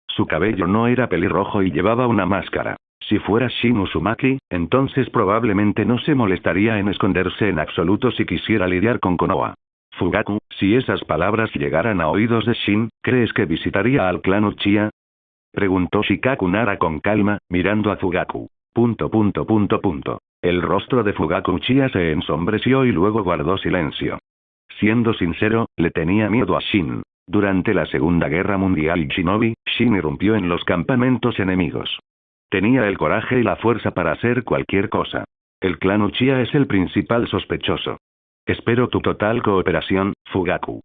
Su cabello no era pelirrojo y llevaba una máscara. Si fuera Shin Uzumaki, entonces probablemente no se molestaría en esconderse en absoluto si quisiera lidiar con Konoha. Fugaku, si esas palabras llegaran a oídos de Shin, ¿crees que visitaría al clan Uchiha? Preguntó Shikaku Nara con calma, mirando a Fugaku. El rostro de Fugaku Uchiha se ensombreció y luego guardó silencio. Siendo sincero, le tenía miedo a Shin. Durante la Segunda Guerra Mundial Shinobi, Shin irrumpió en los campamentos enemigos. Tenía el coraje y la fuerza para hacer cualquier cosa. El clan Uchiha es el principal sospechoso. Espero tu total cooperación, Fugaku.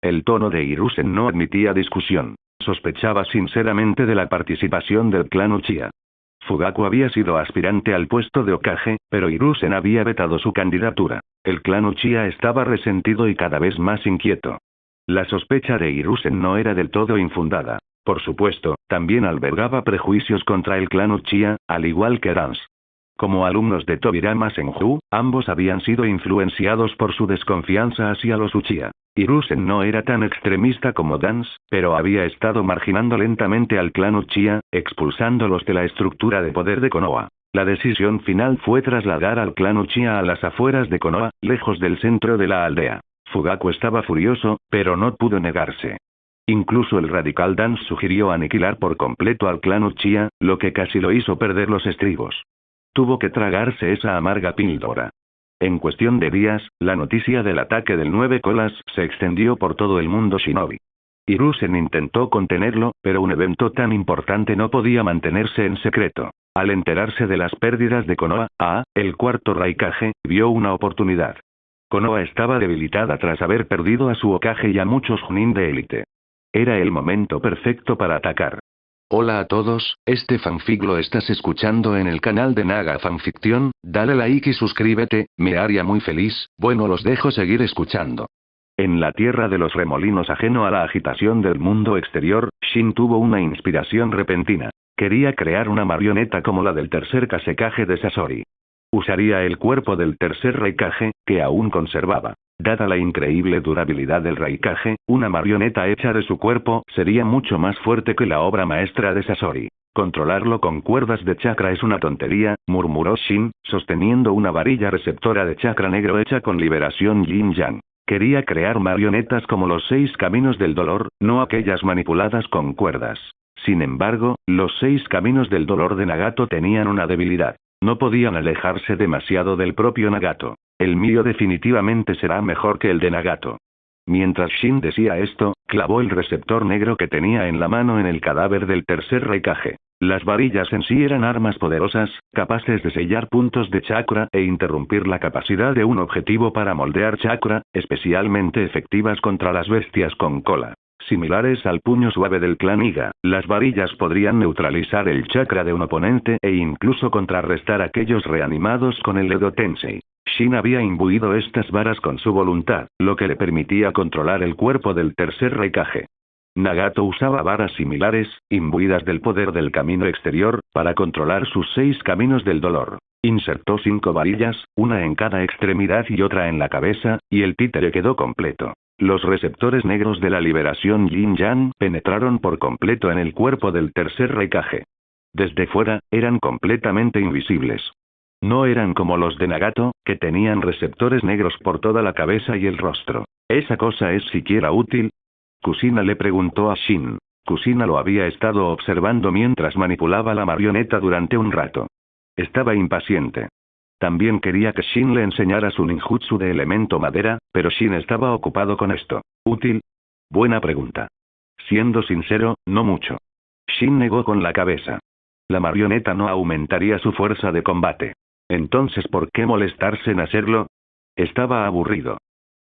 El tono de Hiruzen no admitía discusión. Sospechaba sinceramente de la participación del clan Uchiha. Fugaku había sido aspirante al puesto de Hokage, pero Hiruzen había vetado su candidatura. El clan Uchiha estaba resentido y cada vez más inquieto. La sospecha de Hiruzen no era del todo infundada. Por supuesto, también albergaba prejuicios contra el clan Uchiha, al igual que Dance. Como alumnos de Tobirama Senju, ambos habían sido influenciados por su desconfianza hacia los Uchiha. Hiruzen no era tan extremista como Dance, pero había estado marginando lentamente al clan Uchiha, expulsándolos de la estructura de poder de Konoha. La decisión final fue trasladar al clan Uchiha a las afueras de Konoha, lejos del centro de la aldea. Fugaku estaba furioso, pero no pudo negarse. Incluso el radical Dance sugirió aniquilar por completo al clan Uchiha, lo que casi lo hizo perder los estribos. Tuvo que tragarse esa amarga píldora. En cuestión de días, la noticia del ataque del 9 colas se extendió por todo el mundo shinobi. Hiruzen intentó contenerlo, pero un evento tan importante no podía mantenerse en secreto. Al enterarse de las pérdidas de Konoha, el cuarto Raikage, vio una oportunidad. Konoha estaba debilitada tras haber perdido a su Hokage y a muchos Chunin de élite. Era el momento perfecto para atacar. Hola a todos, este fanfic lo estás escuchando en el canal de Naga Fanfiction, dale like y suscríbete, me haría muy feliz. Bueno, los dejo seguir escuchando. En la tierra de los remolinos, ajeno a la agitación del mundo exterior, Shin tuvo una inspiración repentina. Quería crear una marioneta como la del tercer Kazekage de Sasori. Usaría el cuerpo del tercer Raikage, que aún conservaba. Dada la increíble durabilidad del Raikage, una marioneta hecha de su cuerpo sería mucho más fuerte que la obra maestra de Sasori. Controlarlo con cuerdas de chakra es una tontería, murmuró Shin, sosteniendo una varilla receptora de chakra negro hecha con liberación yin-yang. Quería crear marionetas como los 6 caminos del dolor, no aquellas manipuladas con cuerdas. Sin embargo, los 6 caminos del dolor de Nagato tenían una debilidad. No podían alejarse demasiado del propio Nagato. El mío definitivamente será mejor que el de Nagato. Mientras Shin decía esto, clavó el receptor negro que tenía en la mano en el cadáver del tercer Raikage. Las varillas en sí eran armas poderosas, capaces de sellar puntos de chakra e interrumpir la capacidad de un objetivo para moldear chakra, especialmente efectivas contra las bestias con cola. Similares al puño suave del clan Iga, las varillas podrían neutralizar el chakra de un oponente e incluso contrarrestar aquellos reanimados con el Edo Tensei. Shin había imbuido estas varas con su voluntad, lo que le permitía controlar el cuerpo del tercer Raikage. Nagato usaba varas similares, imbuidas del poder del camino exterior, para controlar sus 6 caminos del dolor. Insertó 5 varillas, una en cada extremidad y otra en la cabeza, y el títere quedó completo. Los receptores negros de la liberación Yin-Yang penetraron por completo en el cuerpo del tercer Raikage. Desde fuera, eran completamente invisibles. No eran como los de Nagato, que tenían receptores negros por toda la cabeza y el rostro. ¿Esa cosa es siquiera útil? Kusina le preguntó a Shin. Kusina lo había estado observando mientras manipulaba la marioneta durante un rato. Estaba impaciente. También quería que Shin le enseñara su ninjutsu de elemento madera, pero Shin estaba ocupado con esto. ¿Útil? Buena pregunta. Siendo sincero, no mucho. Shin negó con la cabeza. La marioneta no aumentaría su fuerza de combate. Entonces, ¿por qué molestarse en hacerlo? Estaba aburrido.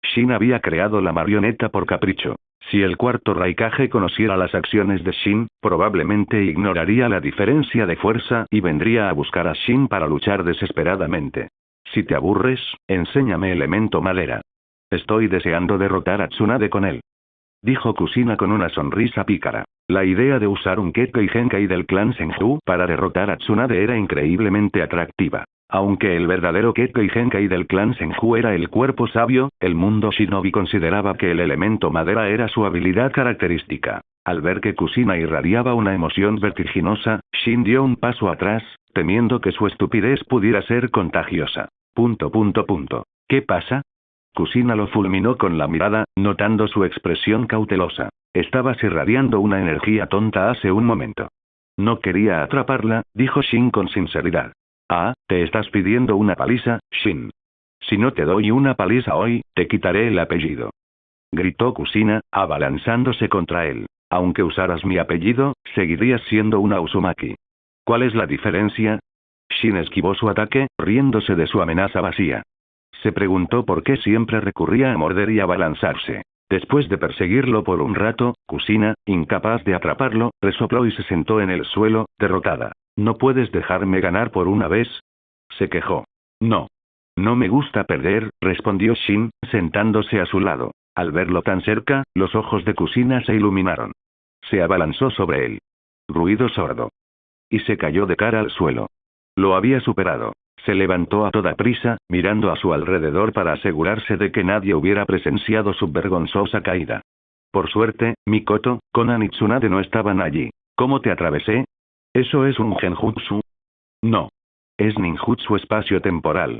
Shin había creado la marioneta por capricho. Si el cuarto Raikage conociera las acciones de Shin, probablemente ignoraría la diferencia de fuerza y vendría a buscar a Shin para luchar desesperadamente. Si te aburres, enséñame elemento madera. Estoy deseando derrotar a Tsunade con él. Dijo Kusina con una sonrisa pícara. La idea de usar un Kekkei Genkai del clan Senju para derrotar a Tsunade era increíblemente atractiva. Aunque el verdadero Kekkei Genkai del clan Senju era el cuerpo sabio, el mundo shinobi consideraba que el elemento madera era su habilidad característica. Al ver que Kusina irradiaba una emoción vertiginosa, Shin dio un paso atrás, temiendo que su estupidez pudiera ser contagiosa. ¿Qué pasa? Kusina lo fulminó con la mirada, notando su expresión cautelosa. Estabas irradiando una energía tonta hace un momento. No quería atraparla, dijo Shin con sinceridad. Ah, te estás pidiendo una paliza, Shin. Si no te doy una paliza hoy, te quitaré el apellido. Gritó Kusina, abalanzándose contra él. Aunque usaras mi apellido, seguirías siendo una Uzumaki. ¿Cuál es la diferencia? Shin esquivó su ataque, riéndose de su amenaza vacía. Se preguntó por qué siempre recurría a morder y abalanzarse. Después de perseguirlo por un rato, Kusina, incapaz de atraparlo, resopló y se sentó en el suelo, derrotada. ¿No puedes dejarme ganar por una vez? Se quejó. No. No me gusta perder, respondió Shin, sentándose a su lado. Al verlo tan cerca, los ojos de Kusina se iluminaron. Se abalanzó sobre él. Ruido sordo. Y se cayó de cara al suelo. Lo había superado. Se levantó a toda prisa, mirando a su alrededor para asegurarse de que nadie hubiera presenciado su vergonzosa caída. Por suerte, Mikoto, Konan y Tsunade no estaban allí. ¿Cómo te atravesé? ¿Eso es un genjutsu? No. Es ninjutsu espacio-temporal.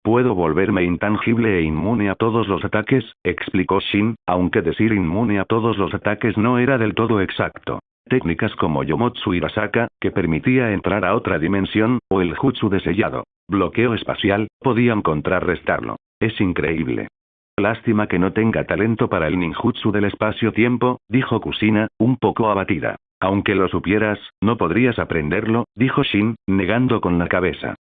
Puedo volverme intangible e inmune a todos los ataques, explicó Shin, aunque decir inmune a todos los ataques no era del todo exacto. Técnicas como Yomotsu Hirasaka, que permitía entrar a otra dimensión, o el jutsu de sellado, bloqueo espacial, podían contrarrestarlo. Es increíble. Lástima que no tenga talento para el ninjutsu del espacio-tiempo, dijo Kusina, un poco abatida. Aunque lo supieras, no podrías aprenderlo, dijo Shin, negando con la cabeza.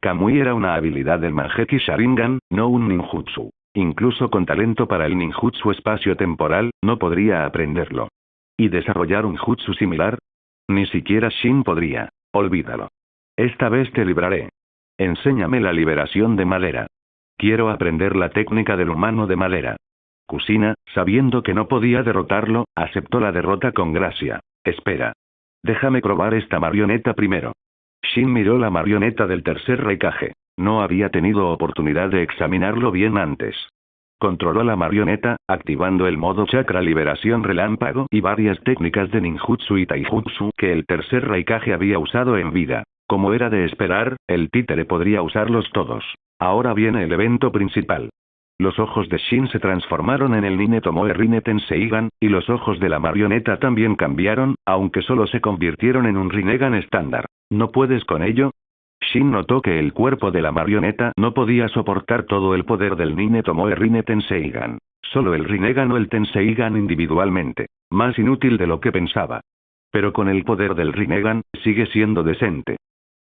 Kamui era una habilidad del Manjeki Sharingan, no un ninjutsu. Incluso con talento para el ninjutsu espacio-temporal, no podría aprenderlo. ¿Y desarrollar un jutsu similar? Ni siquiera Shin podría. Olvídalo. Esta vez te libraré. Enséñame la liberación de madera. Quiero aprender la técnica del humano de madera. Kusina, sabiendo que no podía derrotarlo, aceptó la derrota con gracia. Espera. Déjame probar esta marioneta primero. Shin miró la marioneta del tercer Raikage. No había tenido oportunidad de examinarlo bien antes. Controló la marioneta, activando el modo chakra liberación relámpago y varias técnicas de ninjutsu y taijutsu que el tercer Raikage había usado en vida. Como era de esperar, el títere podría usarlos todos. Ahora viene el evento principal. Los ojos de Shin se transformaron en el Nine Tomoe Rine Tenseigan, y los ojos de la marioneta también cambiaron, aunque solo se convirtieron en un Rinnegan estándar. ¿No puedes con ello? Shin notó que el cuerpo de la marioneta no podía soportar todo el poder del Nine Tomoe Rine Tenseigan. Solo el Rinnegan o el Tenseigan individualmente. Más inútil de lo que pensaba. Pero con el poder del Rinnegan, sigue siendo decente.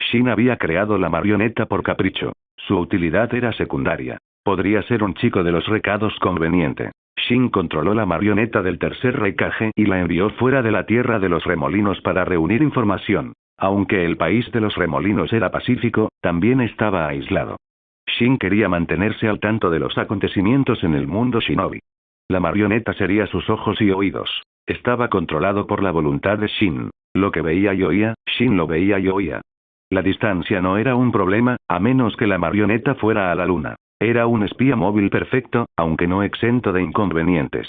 Shin había creado la marioneta por capricho. Su utilidad era secundaria. Podría ser un chico de los recados conveniente. Shin controló la marioneta del tercer Raikage y la envió fuera de la tierra de los remolinos para reunir información. Aunque el país de los remolinos era pacífico, también estaba aislado. Shin quería mantenerse al tanto de los acontecimientos en el mundo shinobi. La marioneta sería sus ojos y oídos. Estaba controlado por la voluntad de Shin. Lo que veía y oía, Shin lo veía y oía. La distancia no era un problema, a menos que la marioneta fuera a la luna. Era un espía móvil perfecto, aunque no exento de inconvenientes.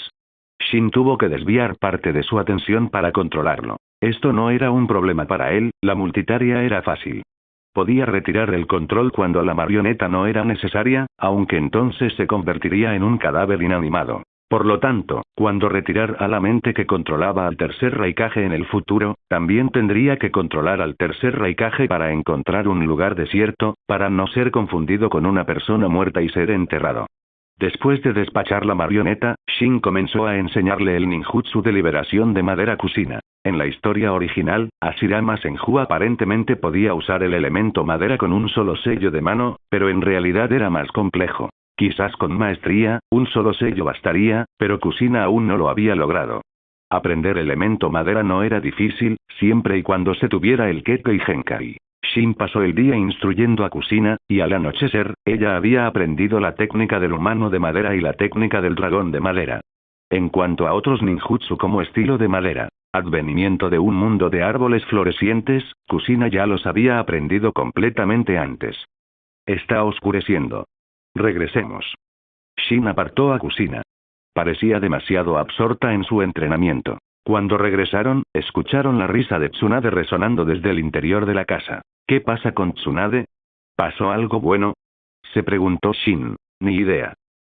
Shin tuvo que desviar parte de su atención para controlarlo. Esto no era un problema para él, la multitarea era fácil. Podía retirar el control cuando la marioneta no era necesaria, aunque entonces se convertiría en un cadáver inanimado. Por lo tanto, cuando retirara la mente que controlaba al tercer Raikage en el futuro, también tendría que controlar al tercer Raikage para encontrar un lugar desierto, para no ser confundido con una persona muerta y ser enterrado. Después de despachar la marioneta, Shin comenzó a enseñarle el ninjutsu de liberación de madera Kusina. En la historia original, Hashirama Senju aparentemente podía usar el elemento madera con un solo sello de mano, pero en realidad era más complejo. Quizás con maestría, un solo sello bastaría, pero Kusina aún no lo había logrado. Aprender elemento madera no era difícil, siempre y cuando se tuviera el Kekkei Genkai. Shin pasó el día instruyendo a Kusina, y al anochecer, ella había aprendido la técnica del humano de madera y la técnica del dragón de madera. En cuanto a otros ninjutsu como estilo de madera, advenimiento de un mundo de árboles florecientes, Kusina ya los había aprendido completamente antes. Está oscureciendo. Regresemos. Shin apartó a Kusina. Parecía demasiado absorta en su entrenamiento. Cuando regresaron, escucharon la risa de Tsunade resonando desde el interior de la casa. ¿Qué pasa con Tsunade? ¿Pasó algo bueno? Se preguntó Shin. Ni idea.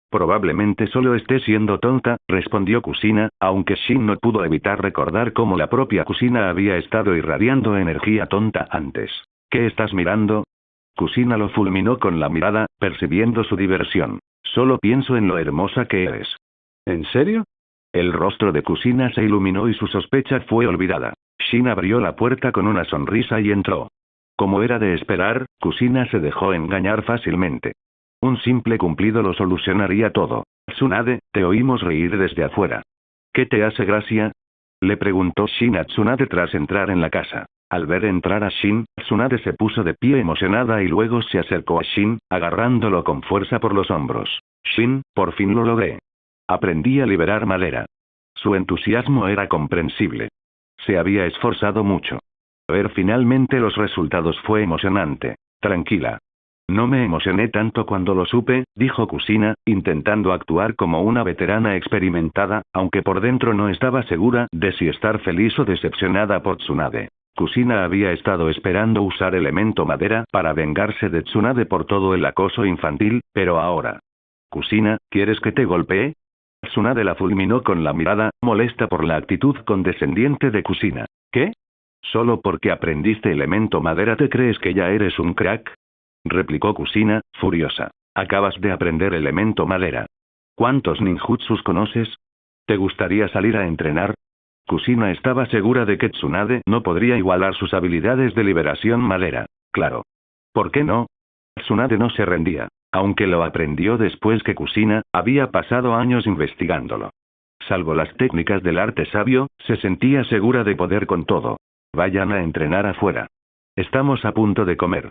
Probablemente solo esté siendo tonta, respondió Kusina, aunque Shin no pudo evitar recordar cómo la propia Kusina había estado irradiando energía tonta antes. ¿Qué estás mirando? Kusina lo fulminó con la mirada, percibiendo su diversión. Solo pienso en lo hermosa que eres. ¿En serio? El rostro de Kusina se iluminó y su sospecha fue olvidada. Shin abrió la puerta con una sonrisa y entró. Como era de esperar, Kusina se dejó engañar fácilmente. Un simple cumplido lo solucionaría todo. Tsunade, te oímos reír desde afuera. ¿Qué te hace gracia? Le preguntó Shin a Tsunade tras entrar en la casa. Al ver entrar a Shin, Tsunade se puso de pie emocionada y luego se acercó a Shin, agarrándolo con fuerza por los hombros. Shin, por fin lo logré. Aprendí a liberar madera. Su entusiasmo era comprensible. Se había esforzado mucho. Ver finalmente los resultados fue emocionante. Tranquila. No me emocioné tanto cuando lo supe, dijo Kusina, intentando actuar como una veterana experimentada, aunque por dentro no estaba segura de si estar feliz o decepcionada por Tsunade. Kusina había estado esperando usar elemento madera para vengarse de Tsunade por todo el acoso infantil, pero ahora. Kusina, ¿quieres que te golpee? Tsunade la fulminó con la mirada, molesta por la actitud condescendiente de Kusina. ¿Qué? ¿Solo porque aprendiste elemento madera te crees que ya eres un crack? Replicó Kusina, furiosa. Acabas de aprender elemento madera. ¿Cuántos ninjutsus conoces? ¿Te gustaría salir a entrenar? Kusina estaba segura de que Tsunade no podría igualar sus habilidades de liberación madera. Claro. ¿Por qué no? Tsunade no se rendía, aunque lo aprendió después que Kusina había pasado años investigándolo. Salvo las técnicas del arte sabio, se sentía segura de poder con todo. Vayan a entrenar afuera. Estamos a punto de comer.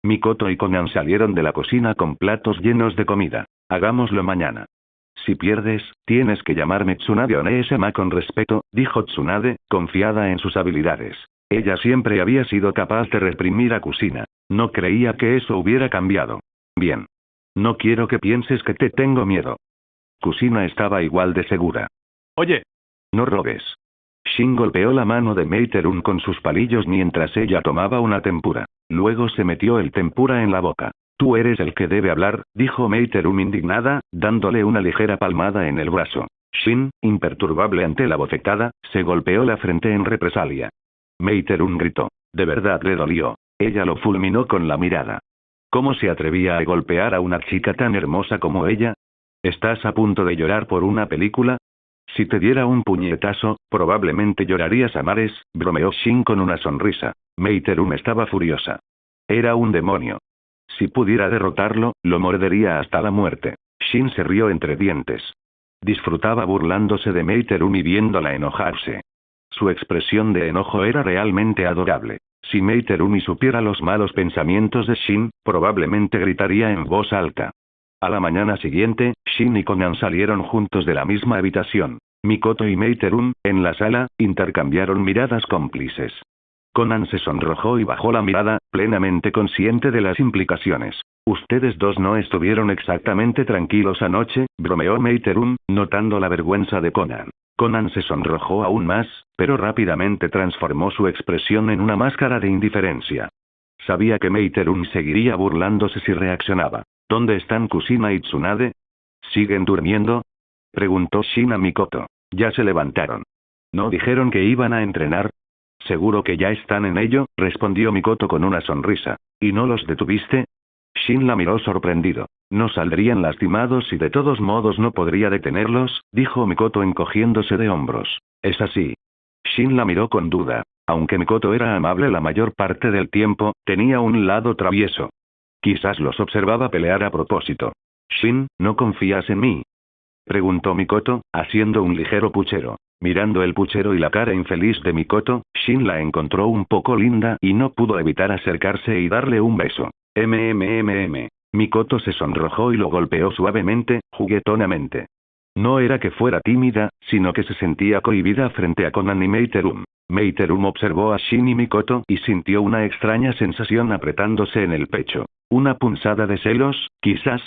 Mikoto y Konan salieron de la cocina con platos llenos de comida. Hagámoslo mañana. Si pierdes, tienes que llamarme Tsunade One-sama con respeto, dijo Tsunade, confiada en sus habilidades. Ella siempre había sido capaz de reprimir a Kusina. No creía que eso hubiera cambiado. Bien. No quiero que pienses que te tengo miedo. Kusina estaba igual de segura. Oye. No robes. Shin golpeó la mano de Meiterun con sus palillos mientras ella tomaba una tempura. Luego se metió el tempura en la boca. Tú eres el que debe hablar, dijo Meiterun indignada, dándole una ligera palmada en el brazo. Shin, imperturbable ante la bofetada, se golpeó la frente en represalia. Meiterun gritó. De verdad le dolió. Ella lo fulminó con la mirada. ¿Cómo se atrevía a golpear a una chica tan hermosa como ella? ¿Estás a punto de llorar por una película? Si te diera un puñetazo, probablemente llorarías a mares, bromeó Shin con una sonrisa. Meiterun estaba furiosa. Era un demonio. Si pudiera derrotarlo, lo mordería hasta la muerte. Shin se rió entre dientes. Disfrutaba burlándose de Meiterun y viéndola enojarse. Su expresión de enojo era realmente adorable. Si Meiterun supiera los malos pensamientos de Shin, probablemente gritaría en voz alta. A la mañana siguiente, Shin y Konan salieron juntos de la misma habitación. Mikoto y Meiterum, en la sala, intercambiaron miradas cómplices. Conan se sonrojó y bajó la mirada, plenamente consciente de las implicaciones. Ustedes dos no estuvieron exactamente tranquilos anoche, bromeó Meiterum, notando la vergüenza de Conan. Conan se sonrojó aún más, pero rápidamente transformó su expresión en una máscara de indiferencia. Sabía que Meiterum seguiría burlándose si reaccionaba. ¿Dónde están Kusina y Tsunade? ¿Siguen durmiendo?, preguntó Shin a Mikoto. Ya se levantaron. ¿No dijeron que iban a entrenar? Seguro que ya están en ello, respondió Mikoto con una sonrisa. ¿Y no los detuviste? Shin la miró sorprendido. No saldrían lastimados y de todos modos no podría detenerlos, dijo Mikoto encogiéndose de hombros. Es así. Shin la miró con duda. Aunque Mikoto era amable la mayor parte del tiempo, tenía un lado travieso. Quizás los observaba pelear a propósito. Shin, ¿no confías en mí?, preguntó Mikoto, haciendo un ligero puchero. Mirando el puchero y la cara infeliz de Mikoto, Shin la encontró un poco linda y no pudo evitar acercarse y darle un beso. Mikoto se sonrojó y lo golpeó suavemente, juguetonamente. No era que fuera tímida, sino que se sentía cohibida frente a Conan y Meiterum. Meiterum observó a Shin y Mikoto y sintió una extraña sensación apretándose en el pecho. ¿Una punzada de celos, quizás?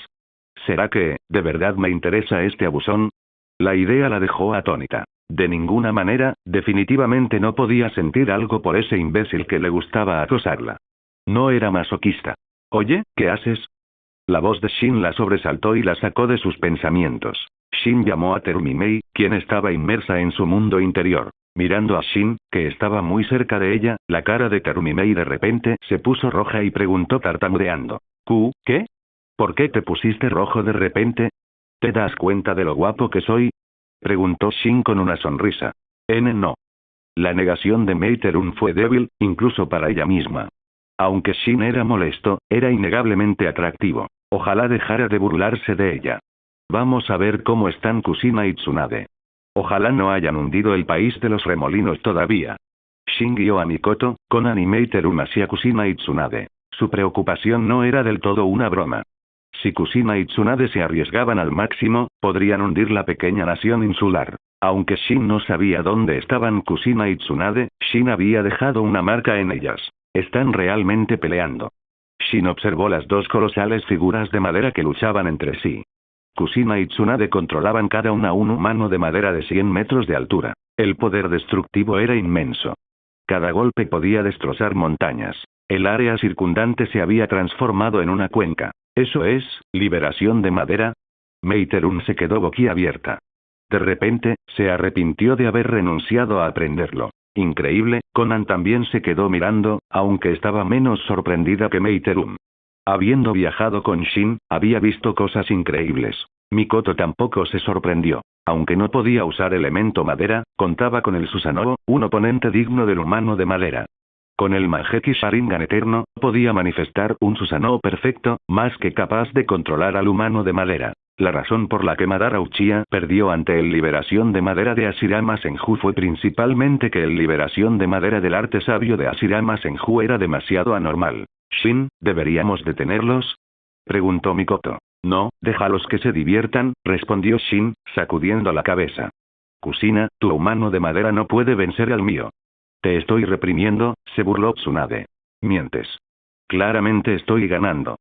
¿Será que, de verdad me interesa este abusón? La idea la dejó atónita. De ninguna manera, definitivamente no podía sentir algo por ese imbécil que le gustaba acosarla. No era masoquista. Oye, ¿qué haces? La voz de Shin la sobresaltó y la sacó de sus pensamientos. Shin llamó a Terumimei, quien estaba inmersa en su mundo interior. Mirando a Shin, que estaba muy cerca de ella, la cara de Terumimei de repente se puso roja y preguntó tartamudeando. ¿Qué? ¿Por qué te pusiste rojo de repente? ¿Te das cuenta de lo guapo que soy?, preguntó Shin con una sonrisa. No. La negación de Meiterum fue débil, incluso para ella misma. Aunque Shin era molesto, era innegablemente atractivo. Ojalá dejara de burlarse de ella. Vamos a ver cómo están Kusina y Tsunade. Ojalá no hayan hundido el país de los remolinos todavía. Shin guió a Mikoto, Conan y Meiterum hacia Kusina y Tsunade. Su preocupación no era del todo una broma. Si Kusina y Tsunade se arriesgaban al máximo, podrían hundir la pequeña nación insular. Aunque Shin no sabía dónde estaban Kusina y Tsunade, Shin había dejado una marca en ellas. Están realmente peleando. Shin observó las dos colosales figuras de madera que luchaban entre sí. Kusina y Tsunade controlaban cada una un humano de madera de 100 metros de altura. El poder destructivo era inmenso. Cada golpe podía destrozar montañas. El área circundante se había transformado en una cuenca. ¿Eso es, liberación de madera? Meiterum se quedó boquiabierta. De repente, se arrepintió de haber renunciado a aprenderlo. Increíble, Conan también se quedó mirando, aunque estaba menos sorprendida que Meiterum. Habiendo viajado con Shin, había visto cosas increíbles. Mikoto tampoco se sorprendió. Aunque no podía usar elemento madera, contaba con el Susanoo, un oponente digno del humano de madera. Con el Mangekyou Sharingan eterno, podía manifestar un Susanoo perfecto, más que capaz de controlar al humano de madera. La razón por la que Madara Uchiha perdió ante el Liberación de Madera de Hashirama Senju fue principalmente que el Liberación de Madera del arte sabio de Hashirama Senju era demasiado anormal. Shin, ¿deberíamos detenerlos?, preguntó Mikoto. No, déjalos que se diviertan, respondió Shin, sacudiendo la cabeza. Kusina, tu humano de madera no puede vencer al mío. Te estoy reprimiendo, se burló Tsunade. Mientes. Claramente estoy ganando,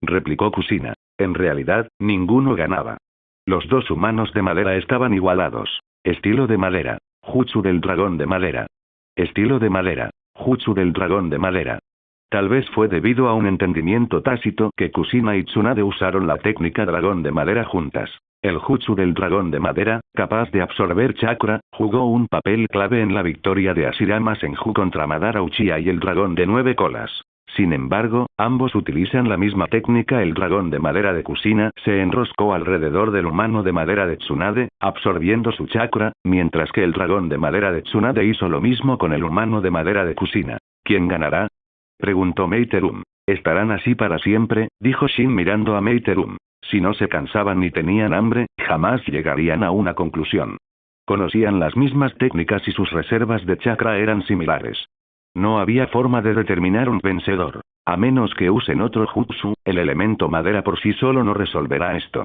replicó Kusina. En realidad, ninguno ganaba. Los dos humanos de madera estaban igualados. Estilo de madera. Jutsu del dragón de madera. Estilo de madera. Jutsu del dragón de madera. Tal vez fue debido a un entendimiento tácito que Kusina y Tsunade usaron la técnica dragón de madera juntas. El jutsu del dragón de madera, capaz de absorber chakra, jugó un papel clave en la victoria de Hashirama Senju contra Madara Uchiha y el dragón de 9 colas. Sin embargo, ambos utilizan la misma técnica. El dragón de madera de Kusina se enroscó alrededor del humano de madera de Tsunade, absorbiendo su chakra, mientras que el dragón de madera de Tsunade hizo lo mismo con el humano de madera de Kusina. ¿Quién ganará?, preguntó Meiterum. Estarán así para siempre, dijo Shin mirando a Meiterum. Si no se cansaban ni tenían hambre, jamás llegarían a una conclusión. Conocían las mismas técnicas y sus reservas de chakra eran similares. No había forma de determinar un vencedor. A menos que usen otro jutsu, el elemento madera por sí solo no resolverá esto.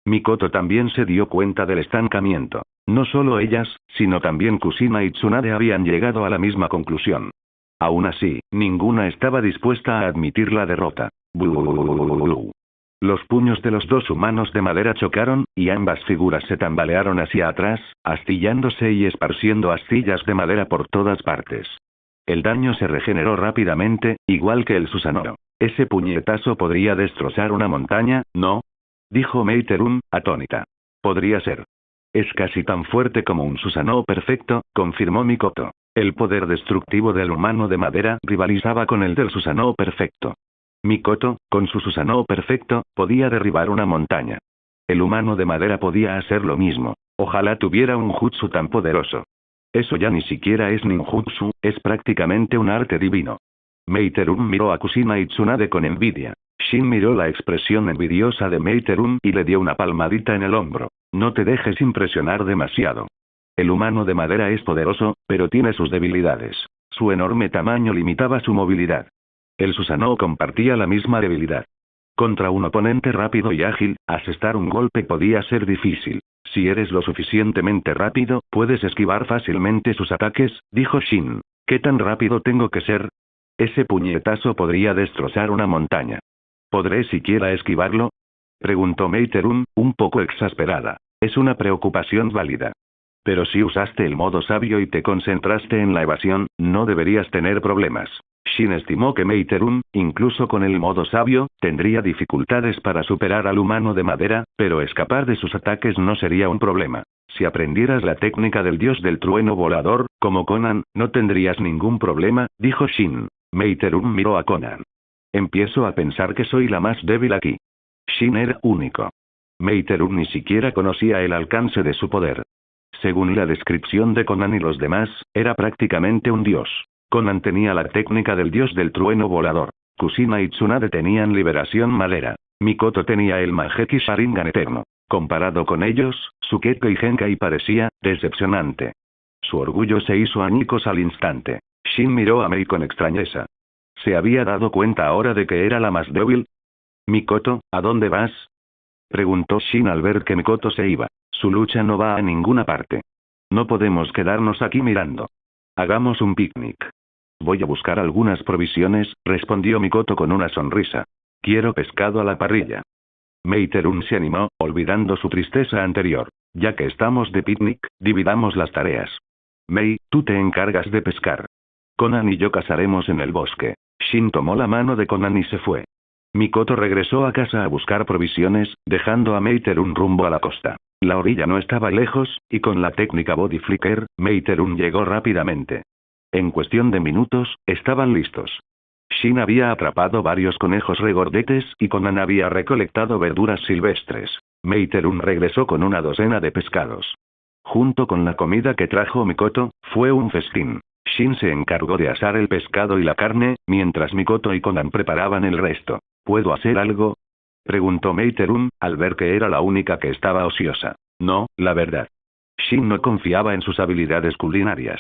Mikoto también se dio cuenta del estancamiento. No solo ellas, sino también Kusina y Tsunade habían llegado a la misma conclusión. Aún así, ninguna estaba dispuesta a admitir la derrota. ¡Buu! Los puños de los dos humanos de madera chocaron, y ambas figuras se tambalearon hacia atrás, astillándose y esparciendo astillas de madera por todas partes. El daño se regeneró rápidamente, igual que el Susanoo. Ese puñetazo podría destrozar una montaña, ¿no? Dijo Meiterun, atónita. Podría ser. Es casi tan fuerte como un Susanoo perfecto, confirmó Mikoto. El poder destructivo del humano de madera rivalizaba con el del Susanoo perfecto. Mikoto, con su Susanoo perfecto, podía derribar una montaña. El humano de madera podía hacer lo mismo. Ojalá tuviera un jutsu tan poderoso. Eso ya ni siquiera es ninjutsu, es prácticamente un arte divino. Meiterun miró a Kusina y Tsunade con envidia. Shin miró la expresión envidiosa de Meiterun y le dio una palmadita en el hombro. No te dejes impresionar demasiado. El humano de madera es poderoso, pero tiene sus debilidades. Su enorme tamaño limitaba su movilidad. El Susanoo compartía la misma debilidad. Contra un oponente rápido y ágil, asestar un golpe podía ser difícil. Si eres lo suficientemente rápido, puedes esquivar fácilmente sus ataques, dijo Shin. ¿Qué tan rápido tengo que ser? Ese puñetazo podría destrozar una montaña. ¿Podré siquiera esquivarlo? Preguntó Meiterun, un poco exasperada. Es una preocupación válida. Pero si usaste el modo sabio y te concentraste en la evasión, no deberías tener problemas. Shin estimó que Meiterun, incluso con el modo sabio, tendría dificultades para superar al humano de madera, pero escapar de sus ataques no sería un problema. Si aprendieras la técnica del dios del trueno volador, como Conan, no tendrías ningún problema, dijo Shin. Meiterun miró a Conan. Empiezo a pensar que soy la más débil aquí. Shin era único. Meiterun ni siquiera conocía el alcance de su poder. Según la descripción de Conan y los demás, era prácticamente un dios. Conan tenía la técnica del dios del trueno volador. Kusina y Tsunade tenían liberación madera. Mikoto tenía el Manjeki Sharingan eterno. Comparado con ellos, Sukeke y Genkai parecía decepcionante. Su orgullo se hizo añicos al instante. Shin miró a Mei con extrañeza. ¿Se había dado cuenta ahora de que era la más débil? Mikoto, ¿a dónde vas? Preguntó Shin al ver que Mikoto se iba. Su lucha no va a ninguna parte. No podemos quedarnos aquí mirando. Hagamos un picnic. Voy a buscar algunas provisiones, respondió Mikoto con una sonrisa. Quiero pescado a la parrilla. Meiterun se animó, olvidando su tristeza anterior. Ya que estamos de picnic, dividamos las tareas. Mei, tú te encargas de pescar. Conan y yo cazaremos en el bosque. Shin tomó la mano de Conan y se fue. Mikoto regresó a casa a buscar provisiones, dejando a Meiterun rumbo a la costa. La orilla no estaba lejos, y con la técnica Body Flicker, Meiterun llegó rápidamente. En cuestión de minutos, estaban listos. Shin había atrapado varios conejos regordetes y Conan había recolectado verduras silvestres. Meiterun regresó con una docena de pescados. Junto con la comida que trajo Mikoto, fue un festín. Shin se encargó de asar el pescado y la carne, mientras Mikoto y Conan preparaban el resto. ¿Puedo hacer algo? Preguntó Meiterun, al ver que era la única que estaba ociosa. No, la verdad. Shin no confiaba en sus habilidades culinarias.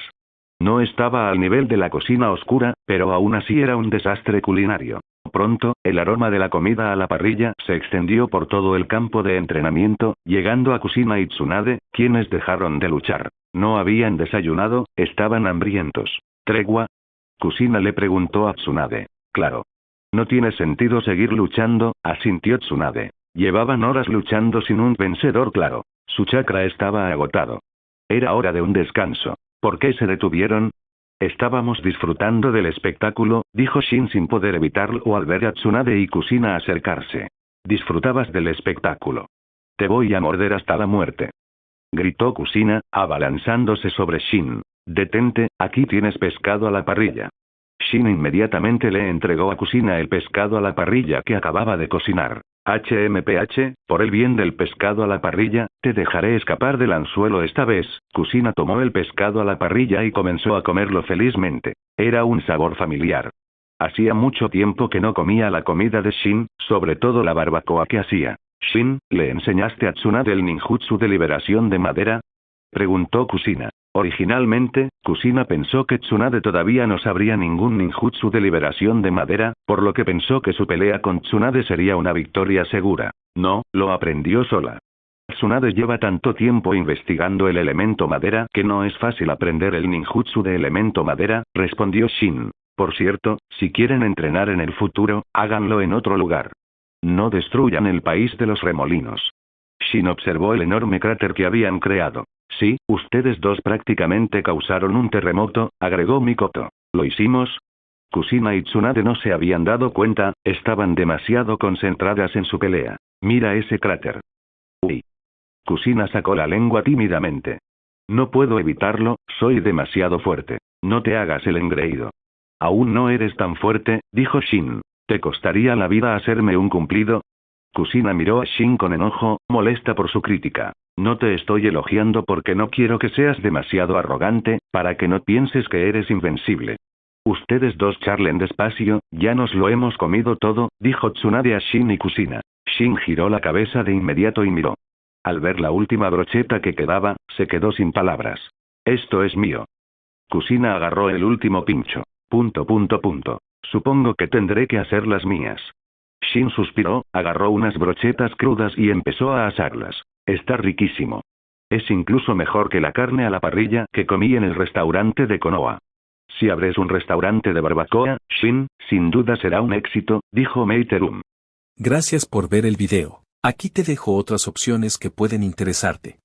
No estaba al nivel de la cocina oscura, pero aún así era un desastre culinario. Pronto, el aroma de la comida a la parrilla se extendió por todo el campo de entrenamiento, llegando a Kusina y Tsunade, quienes dejaron de luchar. No habían desayunado, estaban hambrientos. ¿Tregua? Kusina le preguntó a Tsunade. Claro. No tiene sentido seguir luchando, asintió Tsunade. Llevaban horas luchando sin un vencedor claro. Su chakra estaba agotado. Era hora de un descanso. ¿Por qué se detuvieron? Estábamos disfrutando del espectáculo, dijo Shin sin poder evitarlo al ver a Tsunade y Kusina acercarse. Disfrutabas del espectáculo. Te voy a morder hasta la muerte. Gritó Kusina, abalanzándose sobre Shin. Detente, aquí tienes pescado a la parrilla. Shin inmediatamente le entregó a Kusina el pescado a la parrilla que acababa de cocinar. HMPH, por el bien del pescado a la parrilla, te dejaré escapar del anzuelo esta vez. Kusina tomó el pescado a la parrilla y comenzó a comerlo felizmente. Era un sabor familiar. Hacía mucho tiempo que no comía la comida de Shin, sobre todo la barbacoa que hacía. Shin, ¿le enseñaste a Tsunade el ninjutsu de liberación de madera? Preguntó Kusina. Originalmente, Kusina pensó que Tsunade todavía no sabría ningún ninjutsu de liberación de madera, por lo que pensó que su pelea con Tsunade sería una victoria segura. No, lo aprendió sola. Tsunade lleva tanto tiempo investigando el elemento madera que no es fácil aprender el ninjutsu de elemento madera, respondió Shin. Por cierto, si quieren entrenar en el futuro, háganlo en otro lugar. No destruyan el país de los remolinos. Shin observó el enorme cráter que habían creado. Sí, ustedes dos prácticamente causaron un terremoto, agregó Mikoto. ¿Lo hicimos? Kusina y Tsunade no se habían dado cuenta, estaban demasiado concentradas en su pelea. Mira ese cráter. Uy. Kusina sacó la lengua tímidamente. No puedo evitarlo, soy demasiado fuerte. No te hagas el engreído. Aún no eres tan fuerte, dijo Shin. ¿Te costaría la vida hacerme un cumplido? Kusina miró a Shin con enojo, molesta por su crítica. No te estoy elogiando porque no quiero que seas demasiado arrogante, para que no pienses que eres invencible. Ustedes dos charlen despacio, ya nos lo hemos comido todo, dijo Tsunade a Shin y Kusina. Shin giró la cabeza de inmediato y miró. Al ver la última brocheta que quedaba, se quedó sin palabras. Esto es mío. Kusina agarró el último pincho. Supongo que tendré que hacer las mías. Shin suspiró, agarró unas brochetas crudas y empezó a asarlas. Está riquísimo. Es incluso mejor que la carne a la parrilla que comí en el restaurante de Konoha. Si abres un restaurante de barbacoa, Shin, sin duda será un éxito, dijo Meiterum. Gracias por ver el video. Aquí te dejo otras opciones que pueden interesarte.